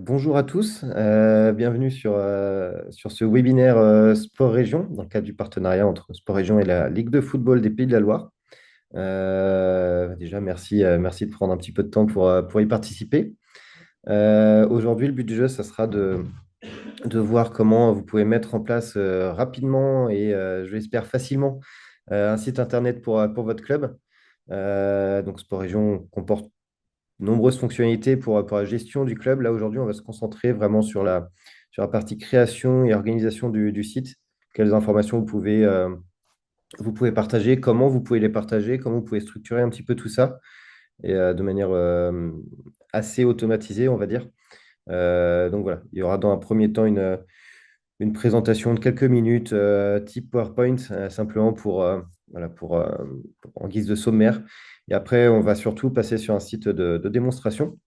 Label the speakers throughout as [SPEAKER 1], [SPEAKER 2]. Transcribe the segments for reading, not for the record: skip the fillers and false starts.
[SPEAKER 1] Bonjour à tous, bienvenue sur ce webinaire Sport Région dans le cadre du partenariat entre Sport Région et la Ligue de football des Pays de la Loire. Déjà, merci de prendre un petit peu de temps pour y participer. Aujourd'hui, le but du jeu, ça sera de voir comment vous pouvez mettre en place rapidement et je l'espère facilement un site internet pour votre club. Donc, Sport Région comporte nombreuses fonctionnalités pour la gestion du club. Là, aujourd'hui, on va se concentrer vraiment sur la partie création et organisation du site. Quelles informations vous pouvez partager, comment vous pouvez les partager, comment vous pouvez structurer un petit peu tout ça et de manière assez automatisée, on va dire. Donc voilà, il y aura dans un premier temps une présentation de quelques minutes type PowerPoint, simplement voilà, en guise de sommaire. Et après, on va surtout passer sur un site de démonstration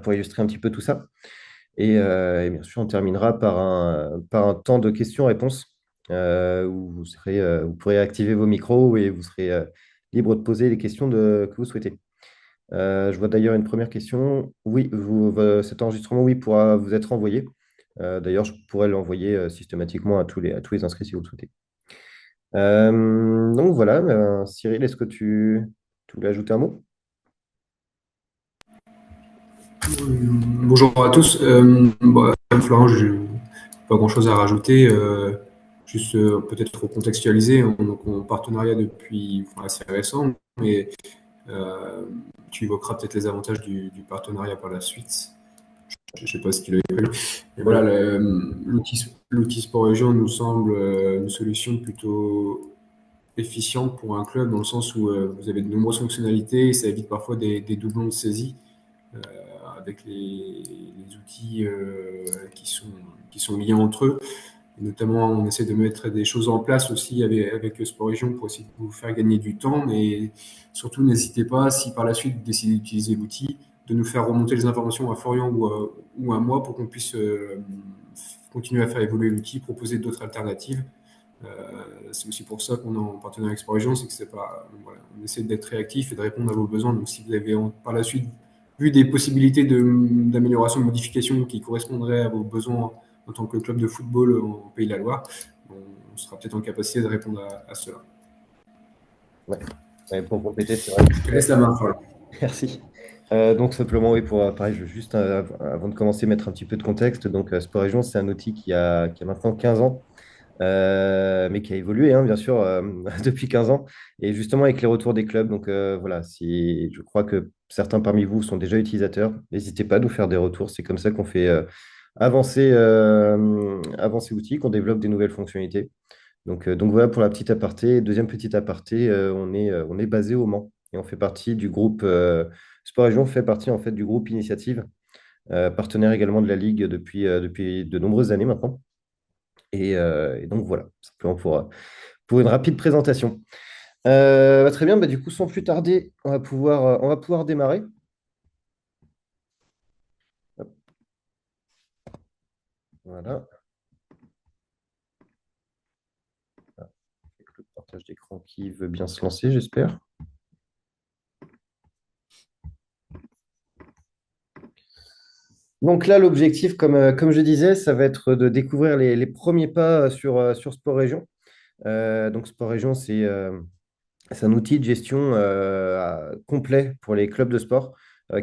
[SPEAKER 1] pour illustrer un petit peu tout ça. Et bien sûr, on terminera par un temps de questions-réponses où vous pourrez activer vos micros et vous serez libre de poser les questions que vous souhaitez. Je vois d'ailleurs une première question. Oui, cet enregistrement, oui, pourra vous être envoyé. D'ailleurs, je pourrais l'envoyer systématiquement à tous les inscrits si vous le souhaitez. Donc voilà, Cyril, est-ce que tu voulais ajouter un mot?
[SPEAKER 2] Bonjour à tous. Florent, je n'ai pas grand-chose à rajouter. Juste peut-être recontextualiser. Donc, en partenariat depuis assez récent, mais euh, tu évoqueras peut-être les avantages du partenariat par la suite. Je ne sais pas ce qu'il a évoqué. Mais
[SPEAKER 1] Oui.
[SPEAKER 2] voilà, l'outil Sport Région nous semble une solution plutôt efficiente pour un club dans le sens où vous avez de nombreuses fonctionnalités et ça évite parfois des doublons de saisie euh, avec les outils qui sont liés entre eux. Et notamment, on essaie de mettre des choses en place aussi avec Sport Région pour essayer de vous faire gagner du temps. Mais surtout, n'hésitez pas, si par la suite vous décidez d'utiliser l'outil, de nous faire remonter les informations à Florian ou à moi pour qu'on puisse continuer à faire évoluer l'outil, proposer d'autres alternatives. Euh, c'est aussi pour ça qu'on est en partenariat avec Sport Région, c'est que c'est pas, voilà, on essaie d'être réactif et de répondre à vos besoins. Donc, si vous avez par la suite vu des possibilités d'amélioration, de modification qui correspondraient à vos besoins en tant que club de football en Pays de la Loire, on sera peut-être en capacité de répondre à cela.
[SPEAKER 1] Ouais. Ouais, pour compléter, c'est vrai.
[SPEAKER 2] Je te laisse la main, Florian.
[SPEAKER 1] Merci. Donc simplement, oui, pareil, je veux juste, avant de commencer, mettre un petit peu de contexte. Donc, Sport Région, c'est un outil qui a maintenant 15 ans, mais qui a évolué, hein, bien sûr, depuis 15 ans. Et justement, avec les retours des clubs, donc voilà, si je crois que certains parmi vous sont déjà utilisateurs, n'hésitez pas à nous faire des retours. C'est comme ça qu'on fait avancer l'outil, qu'on développe des nouvelles fonctionnalités. Donc voilà pour la petite aparté. Deuxième petite aparté, on est basé au Mans et on fait partie du groupe Sport Région fait partie en fait du groupe Initiative, partenaire également de la Ligue depuis de nombreuses années maintenant. Et donc voilà, simplement pour une rapide présentation. Très bien, du coup, sans plus tarder, on va pouvoir démarrer. Hop, voilà. Ah, avec le partage d'écran qui veut bien se lancer, j'espère. Donc là, l'objectif, comme je disais, ça va être de découvrir les premiers pas sur Sport Région. Donc Sport Région, c'est un outil de gestion complet pour les clubs de sport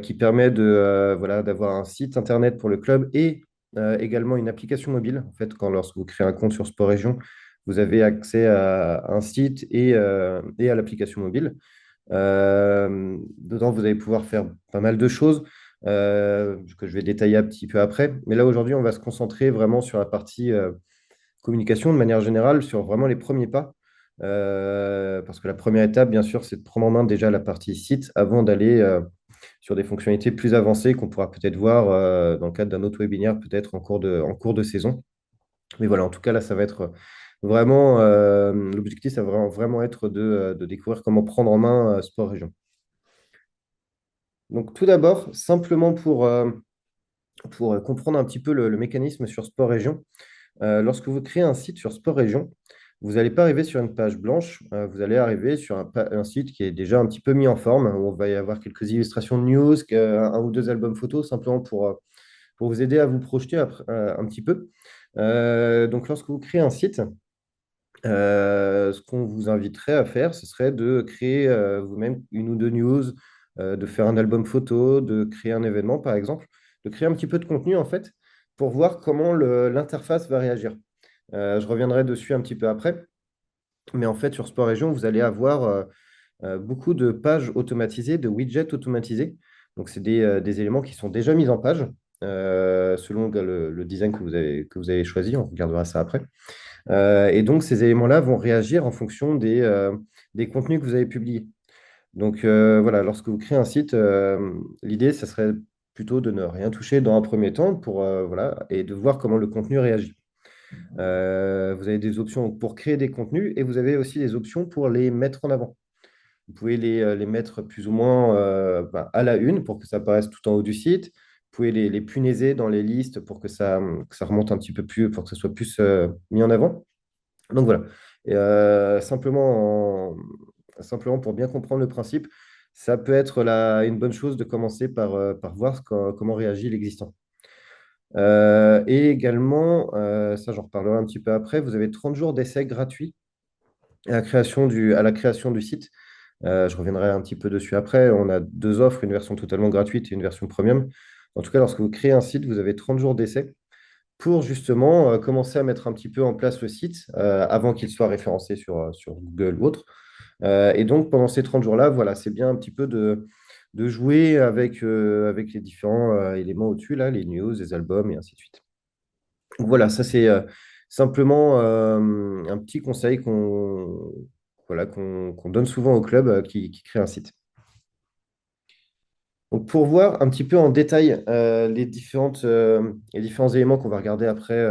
[SPEAKER 1] qui permet voilà, d'avoir un site internet pour le club et également une application mobile. En fait, lorsque vous créez un compte sur Sport Région, vous avez accès à un site et à l'application mobile. Dedans, vous allez pouvoir faire pas mal de choses que je vais détailler un petit peu après. Mais là, aujourd'hui, on va se concentrer vraiment sur la partie communication de manière générale, sur vraiment les premiers pas. Parce que la première étape, bien sûr, c'est de prendre en main déjà la partie site avant d'aller sur des fonctionnalités plus avancées qu'on pourra peut-être voir dans le cadre d'un autre webinaire, peut-être en cours de saison. Mais voilà, en tout cas, là, ça va être vraiment, l'objectif, ça va vraiment être de découvrir comment prendre en main Sport Région. Donc, tout d'abord, simplement pour comprendre un petit peu le mécanisme sur Sport Région, lorsque vous créez un site sur Sport Région, vous n'allez pas arriver sur une page blanche, vous allez arriver sur un site qui est déjà un petit peu mis en forme, où on va y avoir quelques illustrations de news, un ou deux albums photos, simplement pour pour vous aider à vous projeter un petit peu. Donc, lorsque vous créez un site, ce qu'on vous inviterait à faire, ce serait de créer vous-même une ou deux news, de faire un album photo, de créer un événement, par exemple, de créer un petit peu de contenu, en fait, pour voir comment l'interface va réagir. Je reviendrai dessus un petit peu après, mais en fait, sur Sport Région, vous allez avoir beaucoup de pages automatisées, de widgets automatisés. Donc, c'est des éléments qui sont déjà mis en page, selon le design que vous avez choisi. On regardera ça après. Et donc, ces éléments-là vont réagir en fonction des contenus que vous avez publiés. Donc, voilà, lorsque vous créez un site, l'idée, ça serait plutôt de ne rien toucher dans un premier temps voilà, et de voir comment le contenu réagit. Vous avez des options pour créer des contenus et vous avez aussi des options pour les mettre en avant. Vous pouvez les mettre plus ou moins à la une pour que ça apparaisse tout en haut du site. Vous pouvez les punaiser dans les listes pour que ça remonte un petit peu plus, pour que ça soit plus mis en avant. Donc voilà. Et, simplement pour bien comprendre le principe, ça peut être une bonne chose de commencer par voir comment réagit l'existant. Et également, ça j'en reparlerai un petit peu après, vous avez 30 jours d'essai gratuits à la création du site. Je reviendrai un petit peu dessus après. On a deux offres, une version totalement gratuite et une version premium. En tout cas, lorsque vous créez un site, vous avez 30 jours d'essai pour justement commencer à mettre un petit peu en place le site avant qu'il soit référencé sur Google ou autre. Et donc, pendant ces 30 jours-là, voilà, c'est bien un petit peu de jouer avec les différents éléments au-dessus, là, les news, les albums et ainsi de suite. Donc, voilà, ça c'est simplement un petit conseil qu'on donne souvent au club qui crée un site. Donc, pour voir un petit peu en détail les différents éléments qu'on va regarder après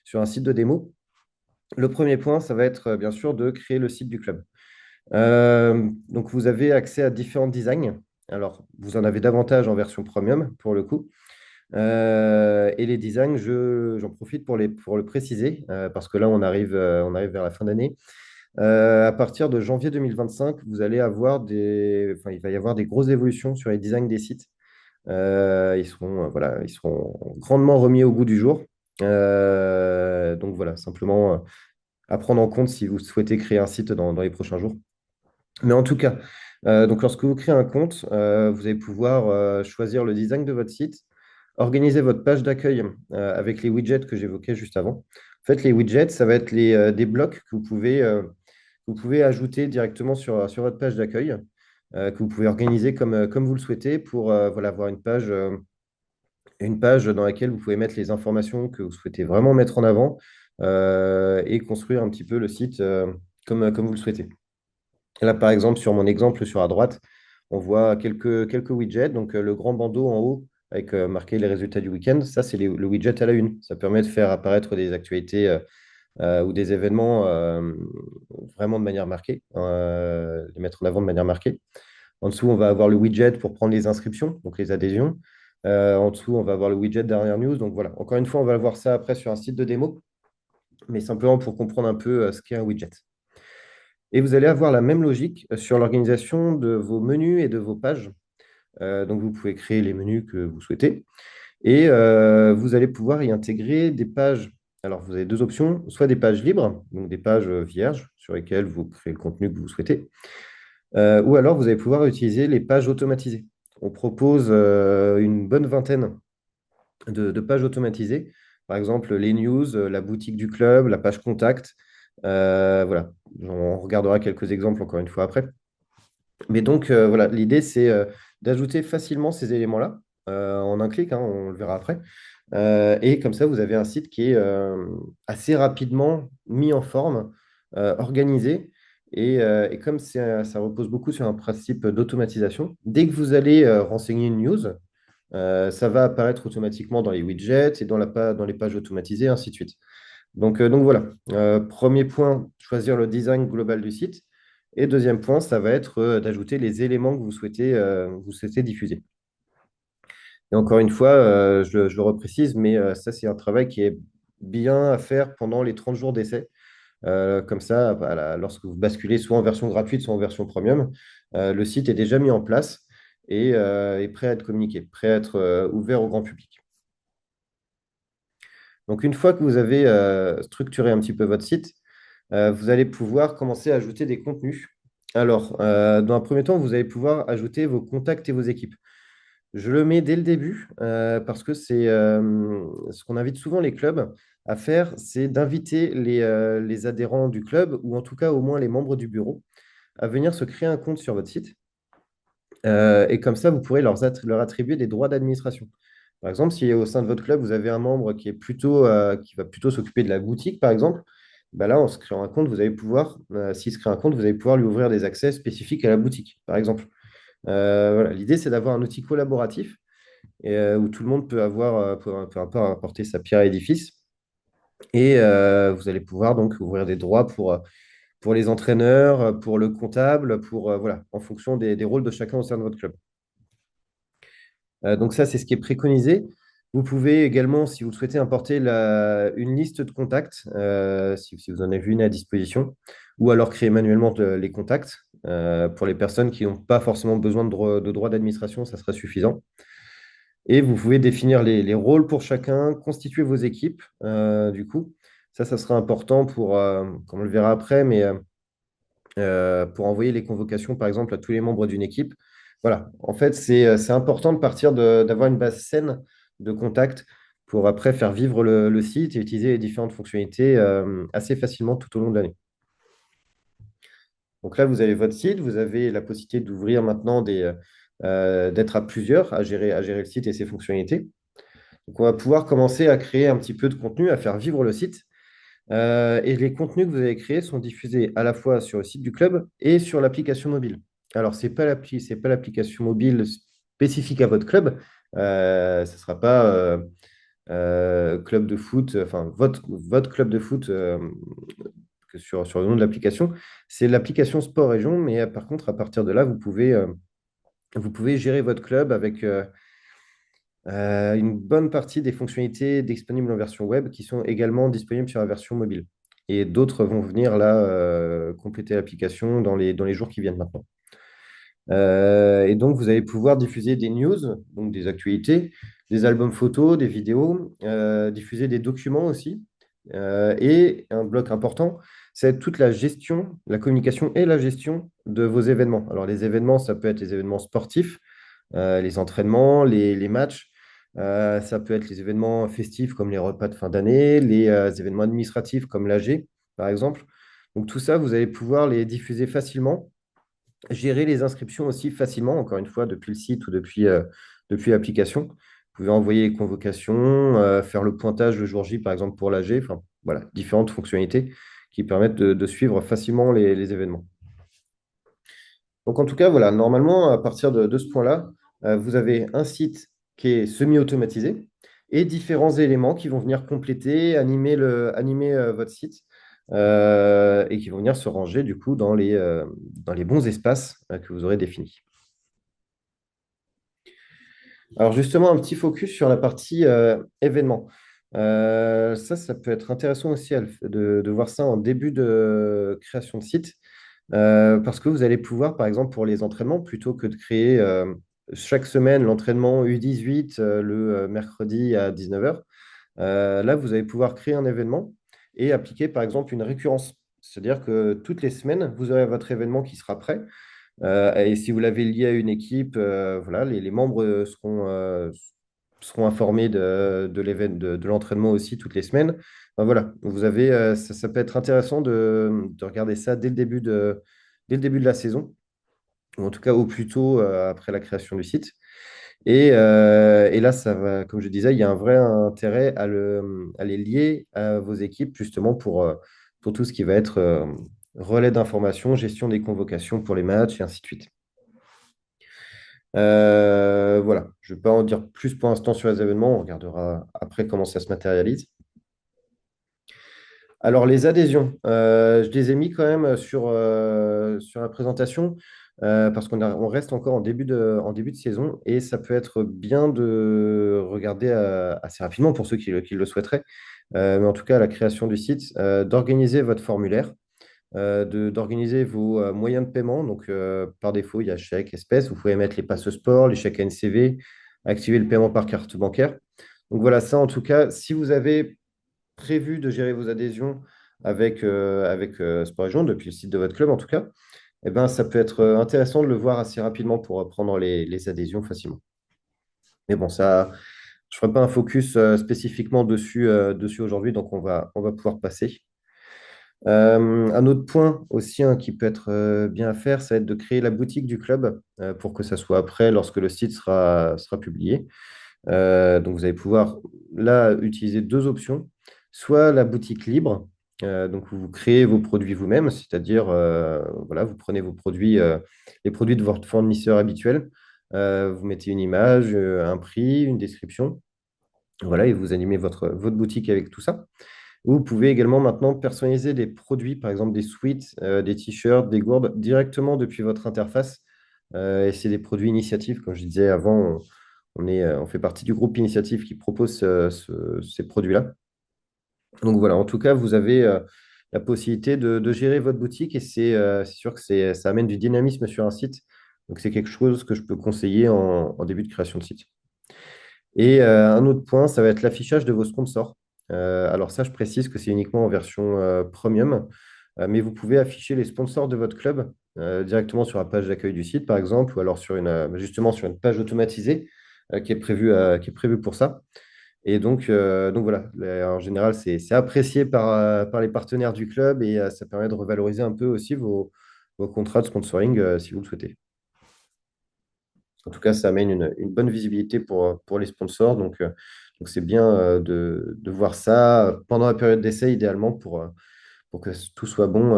[SPEAKER 1] sur un site de démo, le premier point, ça va être bien sûr de créer le site du club. Donc, vous avez accès à différents designs. Alors, vous en avez davantage en version premium pour le coup. Et les designs, j'en profite pour le préciser parce que là, on arrive vers la fin d'année. À partir de janvier 2025, il va y avoir des grosses évolutions sur les designs des sites. Voilà, ils seront grandement remis au goût du jour. Donc voilà, simplement à prendre en compte si vous souhaitez créer un site dans les prochains jours. Mais en tout cas, donc lorsque vous créez un compte, vous allez pouvoir choisir le design de votre site, organiser votre page d'accueil avec les widgets que j'évoquais juste avant. En fait, les widgets, ça va être des blocs que vous pouvez ajouter directement sur votre page d'accueil, que vous pouvez organiser comme vous le souhaitez pour voilà, avoir une page dans laquelle vous pouvez mettre les informations que vous souhaitez vraiment mettre en avant et construire un petit peu le site comme vous le souhaitez. Là, par exemple, sur mon exemple sur la droite, on voit quelques widgets. Donc, le grand bandeau en haut avec marqué les résultats du week-end, ça, c'est le widget à la une. Ça permet de faire apparaître des actualités ou des événements vraiment de manière marquée, les mettre en avant de manière marquée. En dessous, on va avoir le widget pour prendre les inscriptions, donc les adhésions. En dessous, on va avoir le widget dernière news. Donc voilà, encore une fois, on va voir ça après sur un site de démo, mais simplement pour comprendre un peu ce qu'est un widget. Et vous allez avoir la même logique sur l'organisation de vos menus et de vos pages. Donc, vous pouvez créer les menus que vous souhaitez. Et vous allez pouvoir y intégrer des pages. Alors, vous avez deux options, soit des pages libres, donc des pages vierges sur lesquelles vous créez le contenu que vous souhaitez, ou alors vous allez pouvoir utiliser les pages automatisées. On propose une bonne vingtaine de pages automatisées. Par exemple, les news, la boutique du club, la page contact. Voilà, on regardera quelques exemples encore une fois après. Mais donc, voilà, l'idée, c'est d'ajouter facilement ces éléments-là en un clic, hein, on le verra après. Et comme ça, vous avez un site qui est assez rapidement mis en forme, organisé. Et comme ça repose beaucoup sur un principe d'automatisation, dès que vous allez renseigner une news, ça va apparaître automatiquement dans les widgets et dans les pages automatisées, ainsi de suite. Donc voilà, premier point, choisir le design global du site. Et deuxième point, ça va être d'ajouter les éléments que vous souhaitez diffuser. Et encore une fois, je le reprécise, mais ça, c'est un travail qui est bien à faire pendant les 30 jours d'essai. Comme ça, voilà, lorsque vous basculez soit en version gratuite, soit en version premium, le site est déjà mis en place et est prêt à être communiqué, prêt à être ouvert au grand public. Donc, une fois que vous avez structuré un petit peu votre site, vous allez pouvoir commencer à ajouter des contenus. Alors, dans un premier temps, vous allez pouvoir ajouter vos contacts et vos équipes. Je le mets dès le début parce que c'est ce qu'on invite souvent les clubs à faire, c'est d'inviter les adhérents du club, ou en tout cas au moins les membres du bureau, à venir se créer un compte sur votre site. Et comme ça, vous pourrez leur attribuer des droits d'administration. Par exemple, si au sein de votre club, vous avez un membre qui va plutôt s'occuper de la boutique, par exemple, bah là, en se créant un compte, vous allez pouvoir, s'il se crée un compte, vous allez pouvoir lui ouvrir des accès spécifiques à la boutique, par exemple. Voilà. L'idée, c'est d'avoir un outil collaboratif où tout le monde peut avoir, peut un peu apporter sa pierre à l'édifice. Et vous allez pouvoir donc ouvrir des droits pour les entraîneurs, pour le comptable, voilà, en fonction des rôles de chacun au sein de votre club. Donc ça, c'est ce qui est préconisé. Vous pouvez également, si vous le souhaitez, importer une liste de contacts, si vous en avez une à disposition, ou alors créer manuellement les contacts. Pour les personnes qui n'ont pas forcément besoin de droits d'administration, ça sera suffisant. Et vous pouvez définir les rôles pour chacun, constituer vos équipes, du coup. Ça sera important comme on le verra après, mais pour envoyer les convocations, par exemple, à tous les membres d'une équipe. Voilà, en fait, c'est important de partir d'avoir une base saine de contacts pour après faire vivre le site et utiliser les différentes fonctionnalités assez facilement tout au long de l'année. Donc là, vous avez votre site, vous avez la possibilité d'ouvrir maintenant d'être à plusieurs à gérer le site et ses fonctionnalités. Donc, on va pouvoir commencer à créer un petit peu de contenu, à faire vivre le site. Et les contenus que vous avez créés sont diffusés à la fois sur le site du club et sur l'application mobile. Alors, c'est pas l'application mobile spécifique à votre club. Ce ne sera pas club de foot, enfin, votre club de foot que sur le nom de l'application. C'est l'application Sport Région, mais par contre, à partir de là, vous pouvez gérer votre club avec une bonne partie des fonctionnalités disponibles en version web qui sont également disponibles sur la version mobile. Et d'autres vont venir là compléter l'application dans les jours qui viennent maintenant. Et donc, vous allez pouvoir diffuser des news, donc des actualités, des albums photos, des vidéos, diffuser des documents aussi. Et un bloc important, c'est toute la gestion, la communication et la gestion de vos événements. Alors, les événements, ça peut être les événements sportifs, les entraînements, les matchs. Ça peut être les événements festifs comme les repas de fin d'année, les événements administratifs comme l'AG, par exemple. Donc tout ça, vous allez pouvoir les diffuser facilement, gérer les inscriptions aussi facilement, encore une fois, depuis le site ou depuis l'application. Vous pouvez envoyer les convocations, faire le pointage le jour J, par exemple, pour l'AG. Enfin, voilà, différentes fonctionnalités qui permettent de suivre facilement les événements. Donc, en tout cas, voilà, normalement, à partir de ce point-là, vous avez un site qui est semi-automatisé et différents éléments qui vont venir compléter, animer votre site et qui vont venir se ranger du coup dans les bons espaces que vous aurez définis. Alors justement, un petit focus sur la partie événements. Ça peut être intéressant aussi de voir ça en début de création de site. Parce que vous allez pouvoir, par exemple, pour les entraînements, plutôt que de créer chaque semaine l'entraînement U18 le mercredi à 19 heures, là, vous allez pouvoir créer un événement et appliquer, par exemple, une récurrence. C'est-à-dire que toutes les semaines, vous aurez votre événement qui sera prêt. Et si vous l'avez lié à une équipe, voilà, les membres seront informés de l'entraînement aussi toutes les semaines. Enfin, voilà, ça peut être intéressant de regarder ça dès le début de la saison, ou en tout cas au plus tôt après la création du site. Et là, comme je disais, il y a un vrai intérêt à les lier à vos équipes, justement pour tout ce qui va être relais d'information, gestion des convocations pour les matchs et ainsi de suite. Voilà, je ne vais pas en dire plus pour l'instant sur les événements, on regardera après comment ça se matérialise. Alors, les adhésions, je les ai mis quand même sur la présentation parce on reste encore en début de saison et ça peut être bien de regarder assez rapidement pour ceux qui le souhaiteraient. Mais en tout cas, à la création du site, d'organiser votre formulaire, d'organiser vos moyens de paiement. Donc, par défaut, il y a chèque, espèce. Vous pouvez mettre les passes sport, les chèques NCV, activer le paiement par carte bancaire. Donc voilà, ça en tout cas, si vous avez prévu de gérer vos adhésions avec Sport Région, depuis le site de votre club en tout cas, eh ben, ça peut être intéressant de le voir assez rapidement pour prendre les adhésions facilement. Mais bon, ça, je ne ferai pas un focus spécifiquement dessus aujourd'hui, donc on va pouvoir passer. Un autre point aussi hein, qui peut être bien à faire, ça va être de créer la boutique du club pour que ça soit prêt lorsque le site sera publié. Donc vous allez pouvoir là utiliser deux options. Soit la boutique libre, donc vous créez vos produits vous-même, c'est-à-dire voilà, vous prenez vos produits, les produits de votre fournisseur habituel, vous mettez une image, un prix, une description, voilà, et vous animez votre boutique avec tout ça. Vous pouvez également maintenant personnaliser des produits, par exemple des sweats, des t-shirts, des gourdes, directement depuis votre interface. Et c'est des produits initiatives, comme je disais avant, on fait partie du groupe initiative qui propose ces produits-là. Donc voilà, en tout cas, vous avez la possibilité de gérer votre boutique et c'est sûr que ça amène du dynamisme sur un site. Donc c'est quelque chose que je peux conseiller en début de création de site. Et un autre point, ça va être l'affichage de vos sponsors. Alors ça, je précise que c'est uniquement en version premium, mais vous pouvez afficher les sponsors de votre club directement sur la page d'accueil du site, par exemple, ou alors justement sur une page automatisée qui est prévue pour ça. Et donc voilà, en général, c'est apprécié par les partenaires du club et ça permet de revaloriser un peu aussi vos contrats de sponsoring si vous le souhaitez. En tout cas, ça amène une bonne visibilité pour les sponsors. Donc c'est bien de voir ça pendant la période d'essai, idéalement, pour que tout soit bon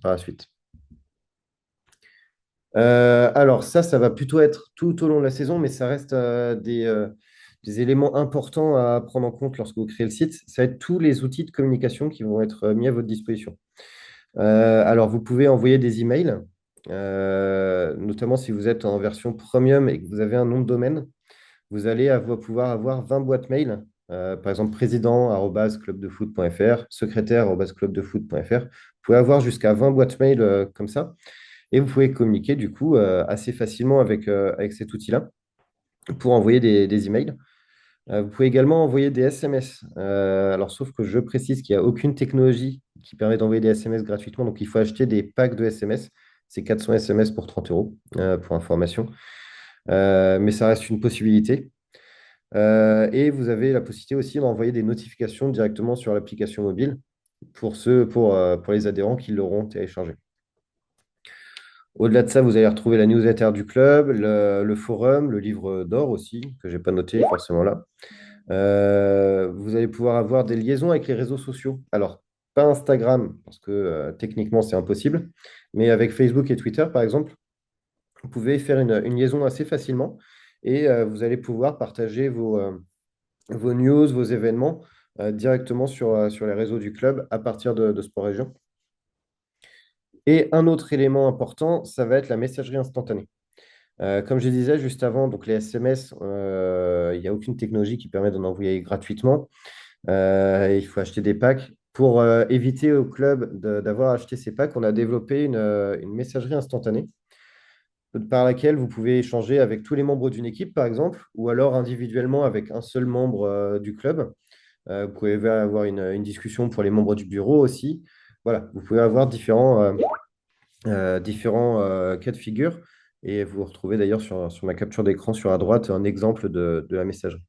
[SPEAKER 1] par la suite. Alors ça va plutôt être tout au long de la saison, mais ça reste des éléments importants à prendre en compte lorsque vous créez le site. Ça va être tous les outils de communication qui vont être mis à votre disposition. Alors, vous pouvez envoyer des emails, notamment si vous êtes en version premium et que vous avez un nom de domaine. Vous allez pouvoir avoir 20 boîtes mail, par exemple président@clubdefoot.fr, secrétaire@clubdefoot.fr. Vous pouvez avoir jusqu'à 20 boîtes mail comme ça et vous pouvez communiquer du coup assez facilement avec cet outil-là pour envoyer des emails. Vous pouvez également envoyer des SMS. Alors, sauf que je précise qu'il n'y a aucune technologie qui permet d'envoyer des SMS gratuitement. Donc, il faut acheter des packs de SMS. C'est 400 SMS pour 30 euros, pour information. Mais ça reste une possibilité. Et vous avez la possibilité aussi d'envoyer des notifications directement sur l'application mobile pour les adhérents qui l'auront téléchargé. Au-delà de ça, vous allez retrouver la newsletter du club, le forum, le livre d'or aussi, que je n'ai pas noté forcément là. Vous allez pouvoir avoir des liaisons avec les réseaux sociaux. Alors, pas Instagram, parce que techniquement, c'est impossible, mais avec Facebook et Twitter, par exemple, vous pouvez faire une liaison assez facilement et vous allez pouvoir partager vos news, vos événements directement sur les réseaux du club à partir de Sport Région. Et un autre élément important, ça va être la messagerie instantanée. Comme je disais juste avant, donc les SMS, il n'y a aucune technologie qui permet d'en envoyer gratuitement. Il faut acheter des packs. Pour éviter au club d'avoir acheté ces packs, on a développé une messagerie instantanée par laquelle vous pouvez échanger avec tous les membres d'une équipe, par exemple, ou alors individuellement avec un seul membre du club. Vous pouvez avoir une discussion pour les membres du bureau aussi. Voilà, vous pouvez avoir différents cas de figure. Et vous retrouvez d'ailleurs sur ma capture d'écran sur la droite un exemple de la messagerie.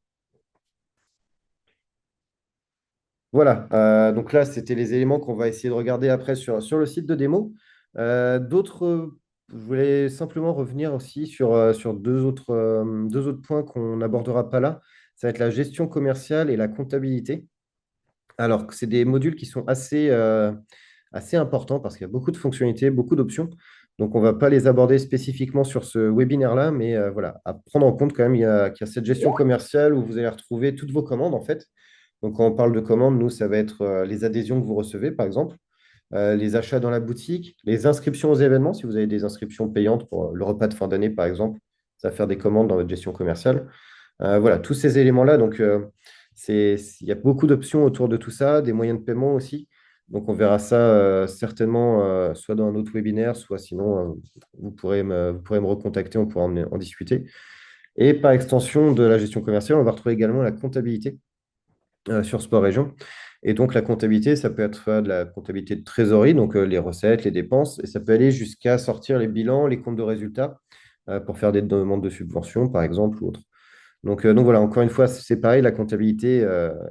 [SPEAKER 1] Voilà, donc là, c'était les éléments qu'on va essayer de regarder après sur le site de démo. Je voulais simplement revenir aussi sur deux autres points qu'on n'abordera pas là. Ça va être la gestion commerciale et la comptabilité. Alors, que c'est des modules qui sont assez importants parce qu'il y a beaucoup de fonctionnalités, beaucoup d'options. Donc, on ne va pas les aborder spécifiquement sur ce webinaire-là, mais voilà, à prendre en compte quand même, qu'il y a cette gestion commerciale où vous allez retrouver toutes vos commandes, en fait. Donc, quand on parle de commandes, nous, ça va être les adhésions que vous recevez, par exemple, les achats dans la boutique, les inscriptions aux événements, si vous avez des inscriptions payantes pour le repas de fin d'année, par exemple, ça va faire des commandes dans votre gestion commerciale. Voilà, tous ces éléments-là. Donc, il y a beaucoup d'options autour de tout ça, des moyens de paiement aussi. Donc, on verra ça certainement soit dans un autre webinaire, soit sinon, vous pourrez me recontacter, on pourra en discuter. Et par extension de la gestion commerciale, on va retrouver également la comptabilité. sur Sport Région. Et donc, la comptabilité, ça peut être de la comptabilité de trésorerie, donc les recettes, les dépenses, et ça peut aller jusqu'à sortir les bilans, les comptes de résultats, pour faire des demandes de subventions, par exemple, ou autre. Donc voilà, encore une fois, c'est pareil, la comptabilité,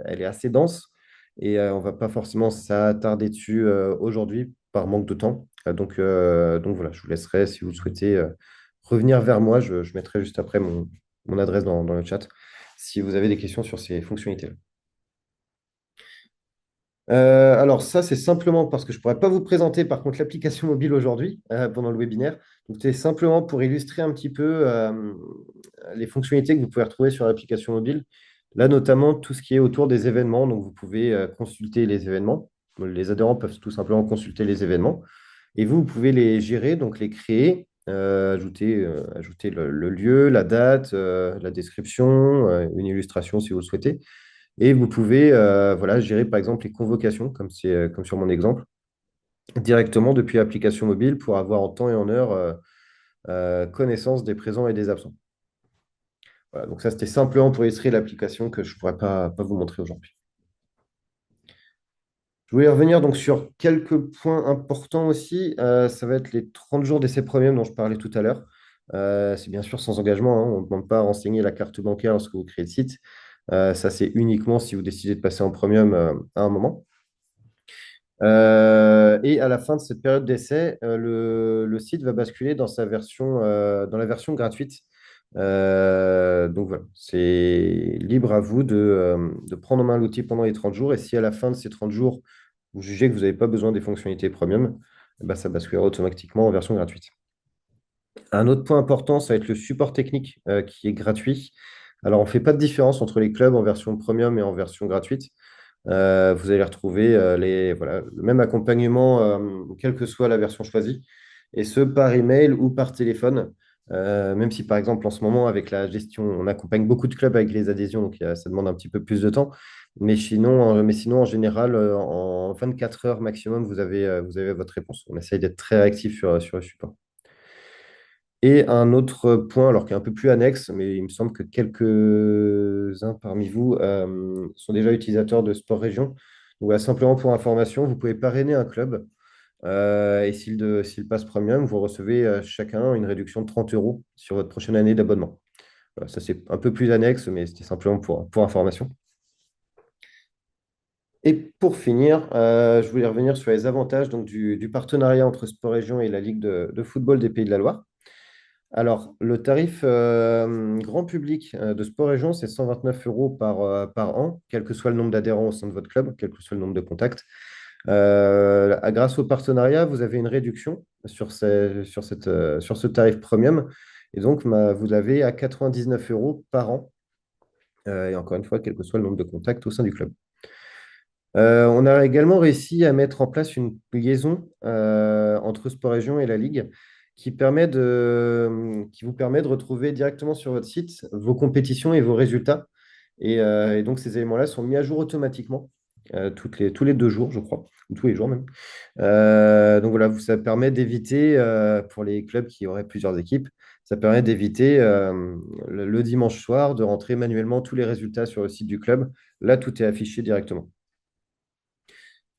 [SPEAKER 1] elle est assez dense et on ne va pas forcément s'attarder dessus aujourd'hui par manque de temps. Donc voilà, je vous laisserai, si vous souhaitez, revenir vers moi. Je mettrai juste après mon adresse dans le chat si vous avez des questions sur ces fonctionnalités-là. Alors ça, c'est simplement parce que je ne pourrais pas vous présenter par contre l'application mobile aujourd'hui pendant le webinaire. Donc c'est simplement pour illustrer un petit peu les fonctionnalités que vous pouvez retrouver sur l'application mobile. Là, notamment tout ce qui est autour des événements. Donc vous pouvez consulter les événements. Les adhérents peuvent tout simplement consulter les événements. Et vous pouvez les gérer, donc les créer, ajouter le lieu, la date, la description, une illustration si vous le souhaitez. Et vous pouvez voilà, gérer par exemple les convocations, comme sur mon exemple, directement depuis l'application mobile pour avoir en temps et en heure connaissance des présents et des absents. Voilà, donc ça, c'était simplement pour illustrer l'application que je ne pourrais pas vous montrer aujourd'hui. Je voulais revenir donc sur quelques points importants aussi. Ça va être les 30 jours d'essai premium dont je parlais tout à l'heure. C'est bien sûr sans engagement, hein. On ne demande pas à renseigner la carte bancaire lorsque vous créez le site. Ça, c'est uniquement si vous décidez de passer en premium à un moment. Et à la fin de cette période d'essai, le site va basculer dans la version gratuite. Donc voilà, c'est libre à vous de prendre en main l'outil pendant les 30 jours. Et si à la fin de ces 30 jours, vous jugez que vous n'avez pas besoin des fonctionnalités premium, eh ben, ça basculera automatiquement en version gratuite. Un autre point important, ça va être le support technique qui est gratuit. Alors, on ne fait pas de différence entre les clubs en version premium et en version gratuite. Vous allez retrouver voilà, le même accompagnement, quelle que soit la version choisie, et ce par email ou par téléphone. Même si, par exemple, en ce moment, avec la gestion, on accompagne beaucoup de clubs avec les adhésions, donc ça demande un petit peu plus de temps. Mais sinon, en général, en 24 heures maximum, vous avez votre réponse. On essaye d'être très réactif sur le support. Et un autre point, alors qui est un peu plus annexe, mais il me semble que quelques-uns parmi vous sont déjà utilisateurs de Sport Région. Donc, voilà, simplement pour information, vous pouvez parrainer un club et s'il passe premium, vous recevez chacun une réduction de 30 euros sur votre prochaine année d'abonnement. Voilà, ça, c'est un peu plus annexe, mais c'était simplement pour information. Et pour finir, je voulais revenir sur les avantages donc, du partenariat entre Sport Région et la Ligue de football des Pays de la Loire. Alors, le tarif grand public de Sport Région, c'est 129 euros par an, quel que soit le nombre d'adhérents au sein de votre club, quel que soit le nombre de contacts. Grâce au partenariat, vous avez une réduction sur ce tarif premium. Et donc, vous l'avez à 99 euros par an. Et encore une fois, quel que soit le nombre de contacts au sein du club. On a également réussi à mettre en place une liaison entre Sport Région et la Ligue qui vous permet de retrouver directement sur votre site vos compétitions et vos résultats. Et donc, ces éléments-là sont mis à jour automatiquement tous les 2 jours, je crois, ou tous les jours même. Donc voilà, ça permet d'éviter, pour les clubs qui auraient plusieurs équipes, ça permet d'éviter le dimanche soir de rentrer manuellement tous les résultats sur le site du club. Là, tout est affiché directement.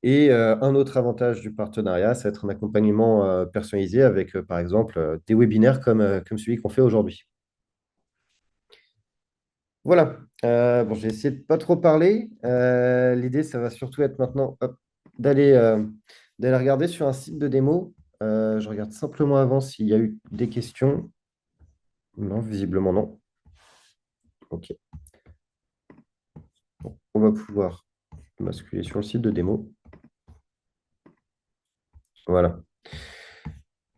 [SPEAKER 1] Et un autre avantage du partenariat, c'est être un accompagnement personnalisé avec, par exemple, des webinaires comme celui qu'on fait aujourd'hui. Voilà. Bon, j'ai essayé de pas trop parler. L'idée, ça va surtout être maintenant hop, d'aller d'aller regarder sur un site de démo. Je regarde simplement avant s'il y a eu des questions. Non, visiblement non. OK. Bon, on va pouvoir basculer sur le site de démo. Voilà.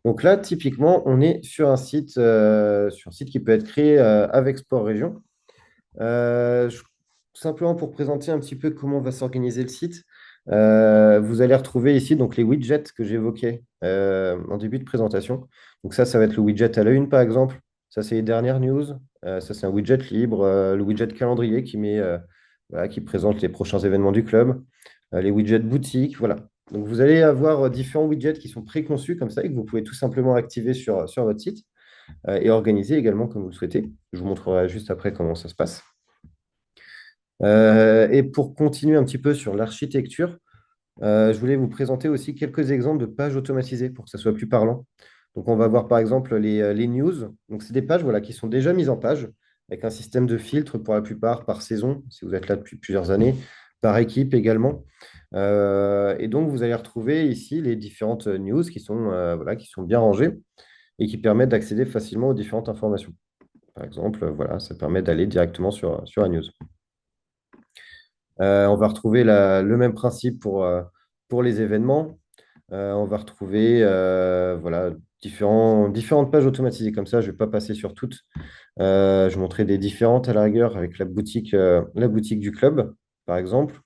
[SPEAKER 1] Donc là, typiquement, on est sur un site qui peut être créé avec Sport Région. Simplement pour présenter un petit peu comment va s'organiser le site, vous allez retrouver ici donc, les widgets que j'évoquais en début de présentation. Donc ça va être le widget à la une, par exemple. Ça, c'est les dernières news. Ça, c'est un widget libre. Le widget calendrier voilà, qui présente les prochains événements du club. Les widgets boutique, voilà. Donc, vous allez avoir différents widgets qui sont préconçus comme ça et que vous pouvez tout simplement activer sur votre site et organiser également comme vous le souhaitez. Je vous montrerai juste après comment ça se passe. Et pour continuer un petit peu sur l'architecture, je voulais vous présenter aussi quelques exemples de pages automatisées pour que ça soit plus parlant. Donc, on va voir par exemple les news. Donc, c'est des pages voilà, qui sont déjà mises en page avec un système de filtre pour la plupart par saison, si vous êtes là depuis plusieurs années, par équipe également. Et donc, vous allez retrouver ici les différentes news voilà, qui sont bien rangées et qui permettent d'accéder facilement aux différentes informations. Par exemple, voilà, ça permet d'aller directement sur la news. On va retrouver le même principe pour les événements. On va retrouver voilà, différentes pages automatisées comme ça. Je ne vais pas passer sur toutes. Je montrerai des différentes à la rigueur avec la boutique du club, par exemple.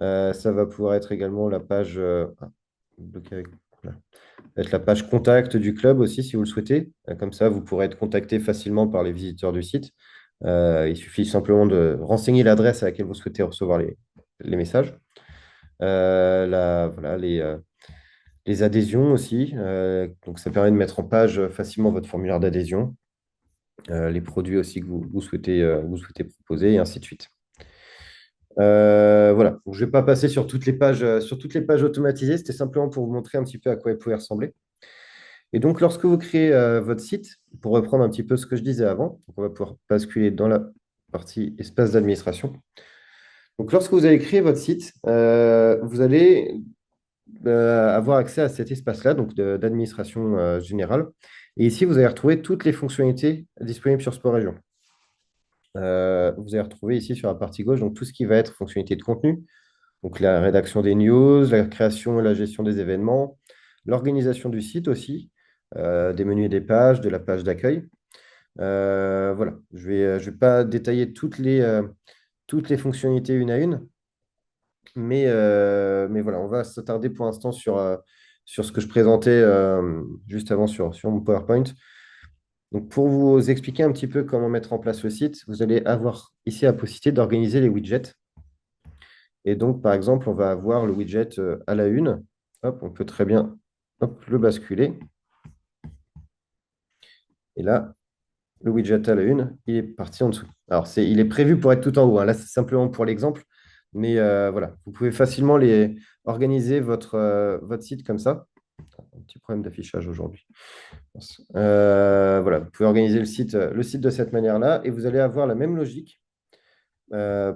[SPEAKER 1] Ça va pouvoir être également la page, bloqué avec- voilà. Être la page contact du club aussi, si vous le souhaitez. Comme ça, vous pourrez être contacté facilement par les visiteurs du site. Il suffit simplement de renseigner l'adresse à laquelle vous souhaitez recevoir les messages. Voilà, les adhésions aussi. Donc, ça permet de mettre en page facilement votre formulaire d'adhésion, les produits aussi que vous souhaitez proposer, et ainsi de suite. Voilà. Donc, je ne vais pas passer sur toutes les pages automatisées. C'était simplement pour vous montrer un petit peu à quoi elles pouvaient ressembler. Et donc, lorsque vous créez votre site, pour reprendre un petit peu ce que je disais avant, donc on va pouvoir basculer dans la partie espace d'administration. Donc, lorsque vous avez créé votre site, vous allez avoir accès à cet espace-là, donc d'administration générale. Et ici, vous allez retrouver toutes les fonctionnalités disponibles sur Sport Région. Vous allez retrouver ici sur la partie gauche donc tout ce qui va être fonctionnalité de contenu, donc la rédaction des news, la création et la gestion des événements, l'organisation du site aussi, des menus et des pages, de la page d'accueil. Voilà, je vais pas détailler toutes les fonctionnalités une à une, mais voilà, on va s'attarder pour l'instant sur ce que je présentais juste avant sur mon PowerPoint. Donc, pour vous expliquer un petit peu comment mettre en place le site, vous allez avoir ici la possibilité d'organiser les widgets. Et donc, par exemple, on va avoir le widget à la une. Hop, on peut très bien le basculer. Et là, le widget à la une, il est parti en dessous. Alors, il est prévu pour être tout en haut, hein. Là, c'est simplement pour l'exemple. Mais voilà, vous pouvez facilement organiser votre site comme ça. Un petit problème d'affichage aujourd'hui. Voilà, vous pouvez organiser le site de cette manière-là et vous allez avoir la même logique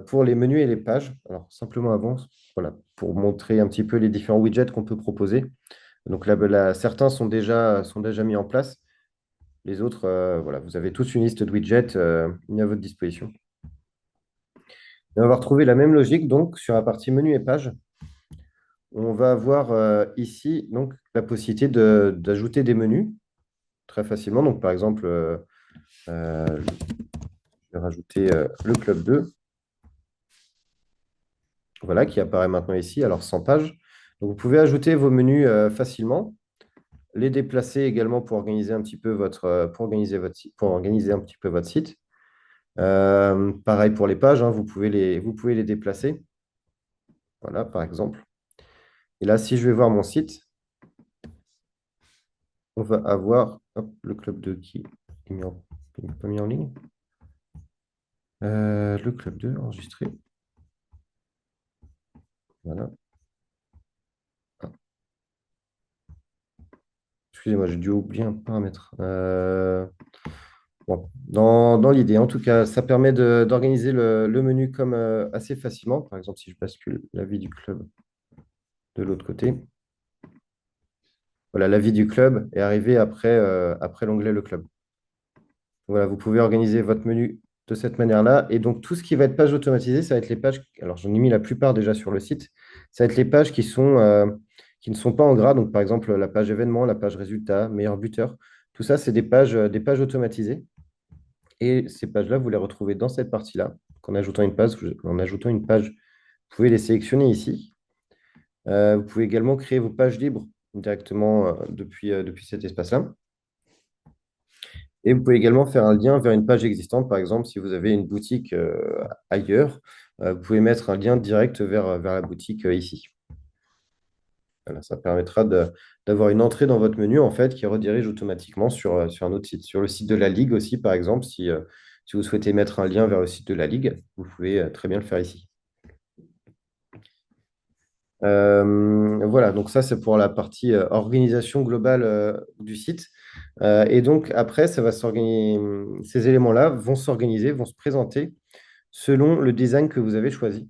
[SPEAKER 1] pour les menus et les pages. Alors, simplement avant, voilà, pour montrer un petit peu les différents widgets qu'on peut proposer. Donc là, certains sont déjà mis en place. Les autres, voilà, vous avez tous une liste de widgets mis à votre disposition. Et on va retrouver la même logique donc sur la partie menu et pages. On va avoir ici donc la possibilité d'ajouter des menus très facilement. Donc par exemple, je vais rajouter le club 2, voilà, qui apparaît maintenant ici, alors 100 pages. Donc vous pouvez ajouter vos menus facilement, les déplacer également pour organiser un petit peu pour organiser un petit peu votre site. Pareil pour les pages, hein, vous pouvez les déplacer. Voilà, par exemple. Et là, si je vais voir mon site, on va avoir hop, le club 2 qui est pas mis en ligne. Le club 2 enregistré. Voilà. Ah, excusez-moi, j'ai dû oublier un paramètre. Bon, dans l'idée, en tout cas, ça permet d'organiser le menu comme assez facilement. Par exemple, si je bascule la vie du club de l'autre côté. Voilà, la vie du club est arrivée après l'onglet Le club. Voilà, vous pouvez organiser votre menu de cette manière-là. Et donc, tout ce qui va être page automatisée, ça va être les pages. Alors, j'en ai mis la plupart déjà sur le site. Ça va être les pages qui ne sont pas en gras. Donc, par exemple, la page événement, la page résultat, meilleur buteur. Tout ça, c'est des pages automatisées. Et ces pages-là, vous les retrouvez dans cette partie-là. En ajoutant une page, vous pouvez les sélectionner ici. Vous pouvez également créer vos pages libres directement depuis cet espace-là. Et vous pouvez également faire un lien vers une page existante. Par exemple, si vous avez une boutique ailleurs, vous pouvez mettre un lien direct vers la boutique ici. Voilà, ça permettra d'avoir une entrée dans votre menu en fait, qui redirige automatiquement sur un autre site. Sur le site de la Ligue aussi, par exemple, Si vous souhaitez mettre un lien vers le site de la Ligue, vous pouvez très bien le faire ici. Voilà, donc ça, c'est pour la partie organisation globale du site. Et donc, après, ces éléments-là vont s'organiser, vont se présenter selon le design que vous avez choisi.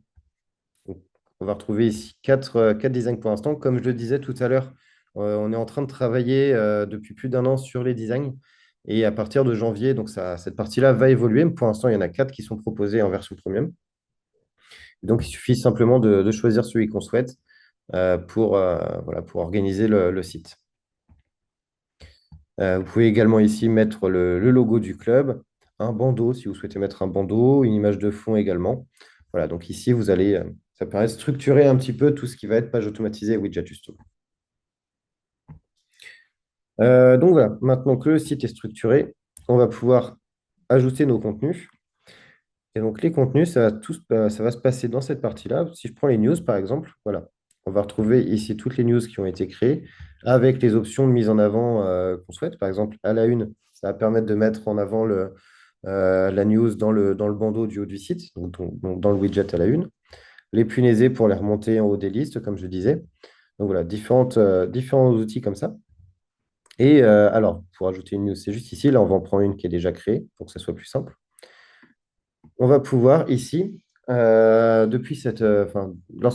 [SPEAKER 1] Donc, on va retrouver ici quatre designs pour l'instant. Comme je le disais tout à l'heure, on est en train de travailler depuis plus d'un an sur les designs. Et à partir de janvier, donc cette partie-là va évoluer. Pour l'instant, il y en a quatre qui sont proposés en version premium. Donc, il suffit simplement de choisir celui qu'on souhaite voilà, pour organiser le site. Vous pouvez également ici mettre le logo du club, un bandeau si vous souhaitez mettre un bandeau, une image de fond également. Voilà, donc ici, ça permet de structurer un petit peu tout ce qui va être page automatisée et widget justement. Donc voilà, maintenant que le site est structuré, on va pouvoir ajouter nos contenus. Et donc les contenus, ça va se passer dans cette partie-là. Si je prends les news, par exemple, voilà, on va retrouver ici toutes les news qui ont été créées avec les options de mise en avant qu'on souhaite. Par exemple, à la une, ça va permettre de mettre en avant la news dans le bandeau du haut du site, donc dans le widget à la une. Les punaisés pour les remonter en haut des listes, comme je disais. Donc voilà, différents outils comme ça. Et alors, pour ajouter une news, c'est juste ici. Là, on va en prendre une qui est déjà créée pour que ça soit plus simple. On va pouvoir ici, lorsque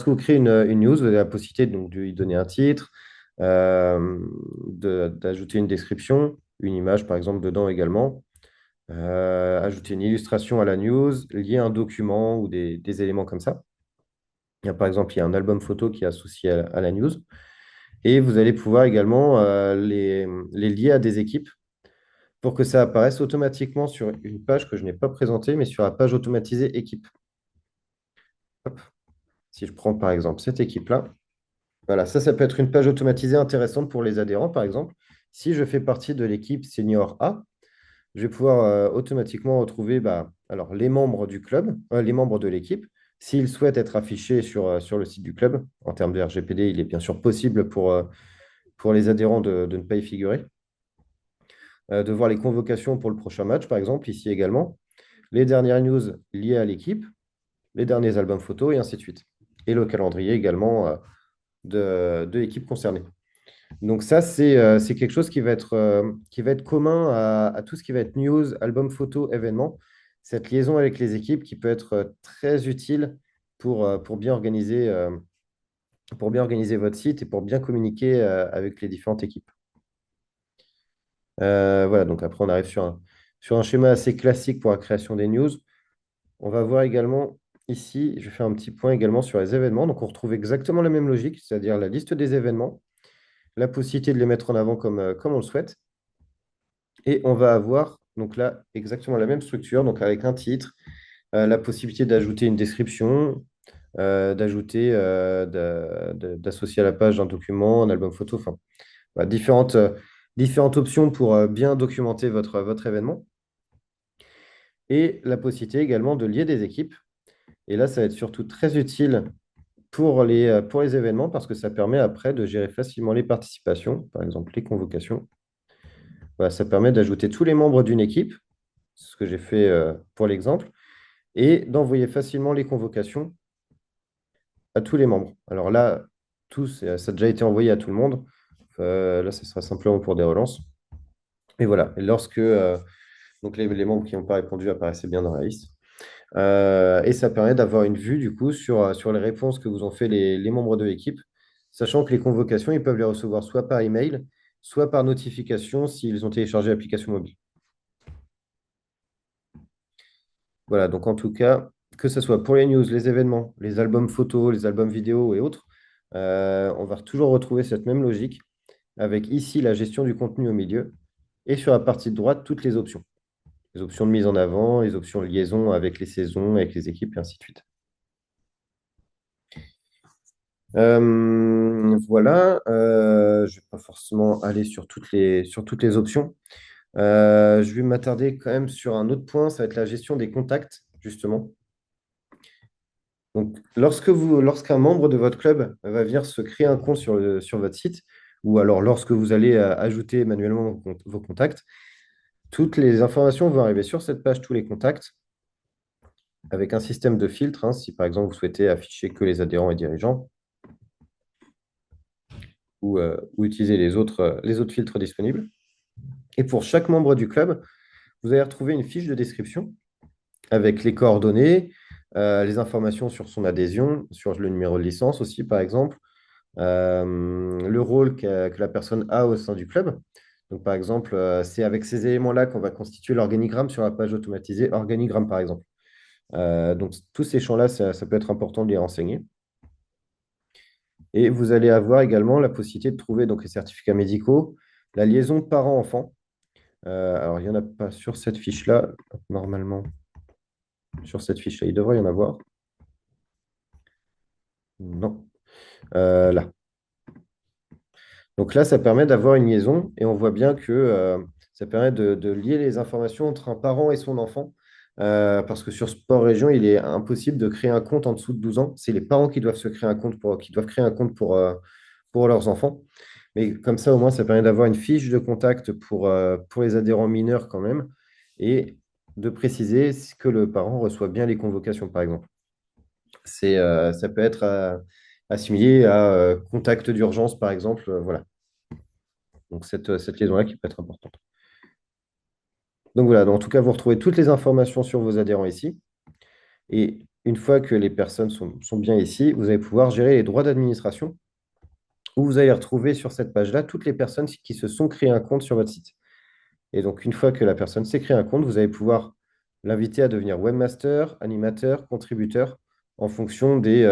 [SPEAKER 1] vous créez une news, vous avez la possibilité donc, de lui donner un titre, d'ajouter une description, une image par exemple dedans également, ajouter une illustration à la news, lier un document ou des éléments comme ça. Par exemple, il y a un album photo qui est associé à la news. Et vous allez pouvoir également les lier à des équipes pour que ça apparaisse automatiquement sur une page que je n'ai pas présentée, mais sur la page automatisée équipe. Hop. Si je prends par exemple cette équipe-là, voilà, ça peut être une page automatisée intéressante pour les adhérents, par exemple. Si je fais partie de l'équipe senior A, je vais pouvoir automatiquement retrouver alors, les membres du club, les membres de l'équipe. S'ils souhaitent être affichés sur le site du club, en termes de RGPD, il est bien sûr possible pour les adhérents de ne pas y figurer. De voir les convocations pour le prochain match, par exemple, ici également. Les dernières news liées à l'équipe, les derniers albums photos et ainsi de suite. Et le calendrier également de l'équipe concernée. Donc ça, c'est quelque chose qui va être commun à tout ce qui va être news, album photo, événement. Cette liaison avec les équipes qui peut être très utile pour bien organiser votre site et pour bien communiquer avec les différentes équipes. Voilà, donc après, on arrive sur un schéma assez classique pour la création des news. On va voir également ici, je vais faire un petit point également sur les événements. Donc, on retrouve exactement la même logique, c'est-à-dire la liste des événements, la possibilité de les mettre en avant comme on le souhaite. Et on va avoir donc là exactement la même structure, donc avec un titre, la possibilité d'ajouter une description, d'associer à la page un document, un album photo, enfin, voilà, différentes options pour bien documenter votre événement. Et la possibilité également de lier des équipes. Et là, ça va être surtout très utile pour les événements parce que ça permet après de gérer facilement les participations, par exemple les convocations. Voilà, ça permet d'ajouter tous les membres d'une équipe, c'est ce que j'ai fait pour l'exemple, et d'envoyer facilement les convocations à tous les membres. Alors là, ça a déjà été envoyé à tout le monde. Là, ce sera simplement pour des relances. Et voilà, et lorsque donc les membres qui n'ont pas répondu apparaissaient bien dans la liste. Et ça permet d'avoir une vue du coup sur les réponses que vous ont fait les membres de l'équipe, sachant que les convocations, ils peuvent les recevoir soit par email, soit par notification s'ils ont téléchargé l'application mobile. Voilà, donc en tout cas, que ce soit pour les news, les événements, les albums photos, les albums vidéo et autres, on va toujours retrouver cette même logique avec ici la gestion du contenu au milieu et sur la partie de droite, toutes les options. Les options de mise en avant, les options de liaison avec les saisons, avec les équipes et ainsi de suite. Voilà, je ne vais pas forcément aller sur toutes les options. Je vais m'attarder quand même sur un autre point, ça va être la gestion des contacts, justement. Donc, lorsqu'un membre de votre club va venir se créer un compte sur votre site, ou alors lorsque vous allez ajouter manuellement vos contacts, toutes les informations vont arriver sur cette page, tous les contacts, avec un système de filtre, hein. Si par exemple vous souhaitez afficher que les adhérents et dirigeants ou utiliser les autres filtres disponibles. Et pour chaque membre du club, vous allez retrouver une fiche de description avec les coordonnées, les informations sur son adhésion, sur le numéro de licence aussi, par exemple, le rôle que la personne a au sein du club. Donc, par exemple, c'est avec ces éléments-là qu'on va constituer l'organigramme sur la page automatisée, organigramme, par exemple. Donc, tous ces champs-là, ça peut être important de les renseigner. Et vous allez avoir également la possibilité de trouver donc, les certificats médicaux, la liaison parent-enfant. Alors, il n'y en a pas sur cette fiche-là. Normalement, sur cette fiche-là, il devrait y en avoir. Non. Là. Donc là, ça permet d'avoir une liaison et on voit bien que ça permet de lier les informations entre un parent et son enfant. Parce que sur Sport Région, il est impossible de créer un compte en dessous de 12 ans. C'est les parents qui doivent se créer un compte qui doivent créer un compte pour leurs enfants. Mais comme ça, au moins, ça permet d'avoir une fiche de contact pour les adhérents mineurs quand même et de préciser que le parent reçoit bien les convocations, par exemple. Ça peut être assimilé à contact d'urgence, par exemple. Voilà. Donc, cette liaison-là qui peut être importante. Donc, voilà. En tout cas, vous retrouvez toutes les informations sur vos adhérents ici. Et une fois que les personnes sont bien ici, vous allez pouvoir gérer les droits d'administration où vous allez retrouver sur cette page-là toutes les personnes qui se sont créées un compte sur votre site. Et donc, une fois que la personne s'est créé un compte, vous allez pouvoir l'inviter à devenir webmaster, animateur, contributeur en fonction du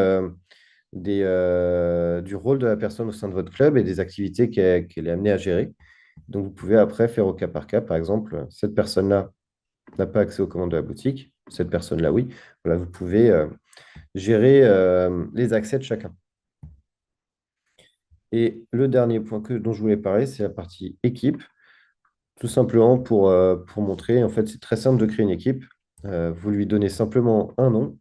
[SPEAKER 1] rôle de la personne au sein de votre club et des activités qu'elle est amenée à gérer. Donc, vous pouvez après faire au cas par cas. Par exemple, cette personne-là n'a pas accès aux commandes de la boutique. Cette personne-là, oui. Voilà, vous pouvez gérer les accès de chacun. Et le dernier point dont je voulais parler, c'est la partie équipe. Tout simplement pour montrer, en fait, c'est très simple de créer une équipe. Vous lui donnez simplement un nom.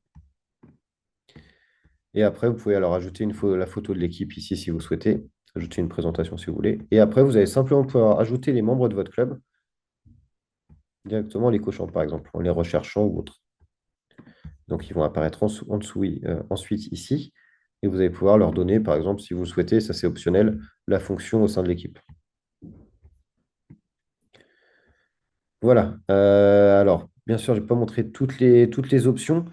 [SPEAKER 1] Et après, vous pouvez alors ajouter la photo de l'équipe ici si vous souhaitez, ajouter une présentation si vous voulez. Et après, vous allez simplement pouvoir ajouter les membres de votre club directement en les cochant, par exemple, en les recherchant ou autre. Donc, ils vont apparaître en dessous, oui, ensuite ici. Et vous allez pouvoir leur donner, par exemple, si vous le souhaitez, ça c'est optionnel, la fonction au sein de l'équipe. Voilà. Alors, bien sûr, je ne vais pas montrer toutes les options.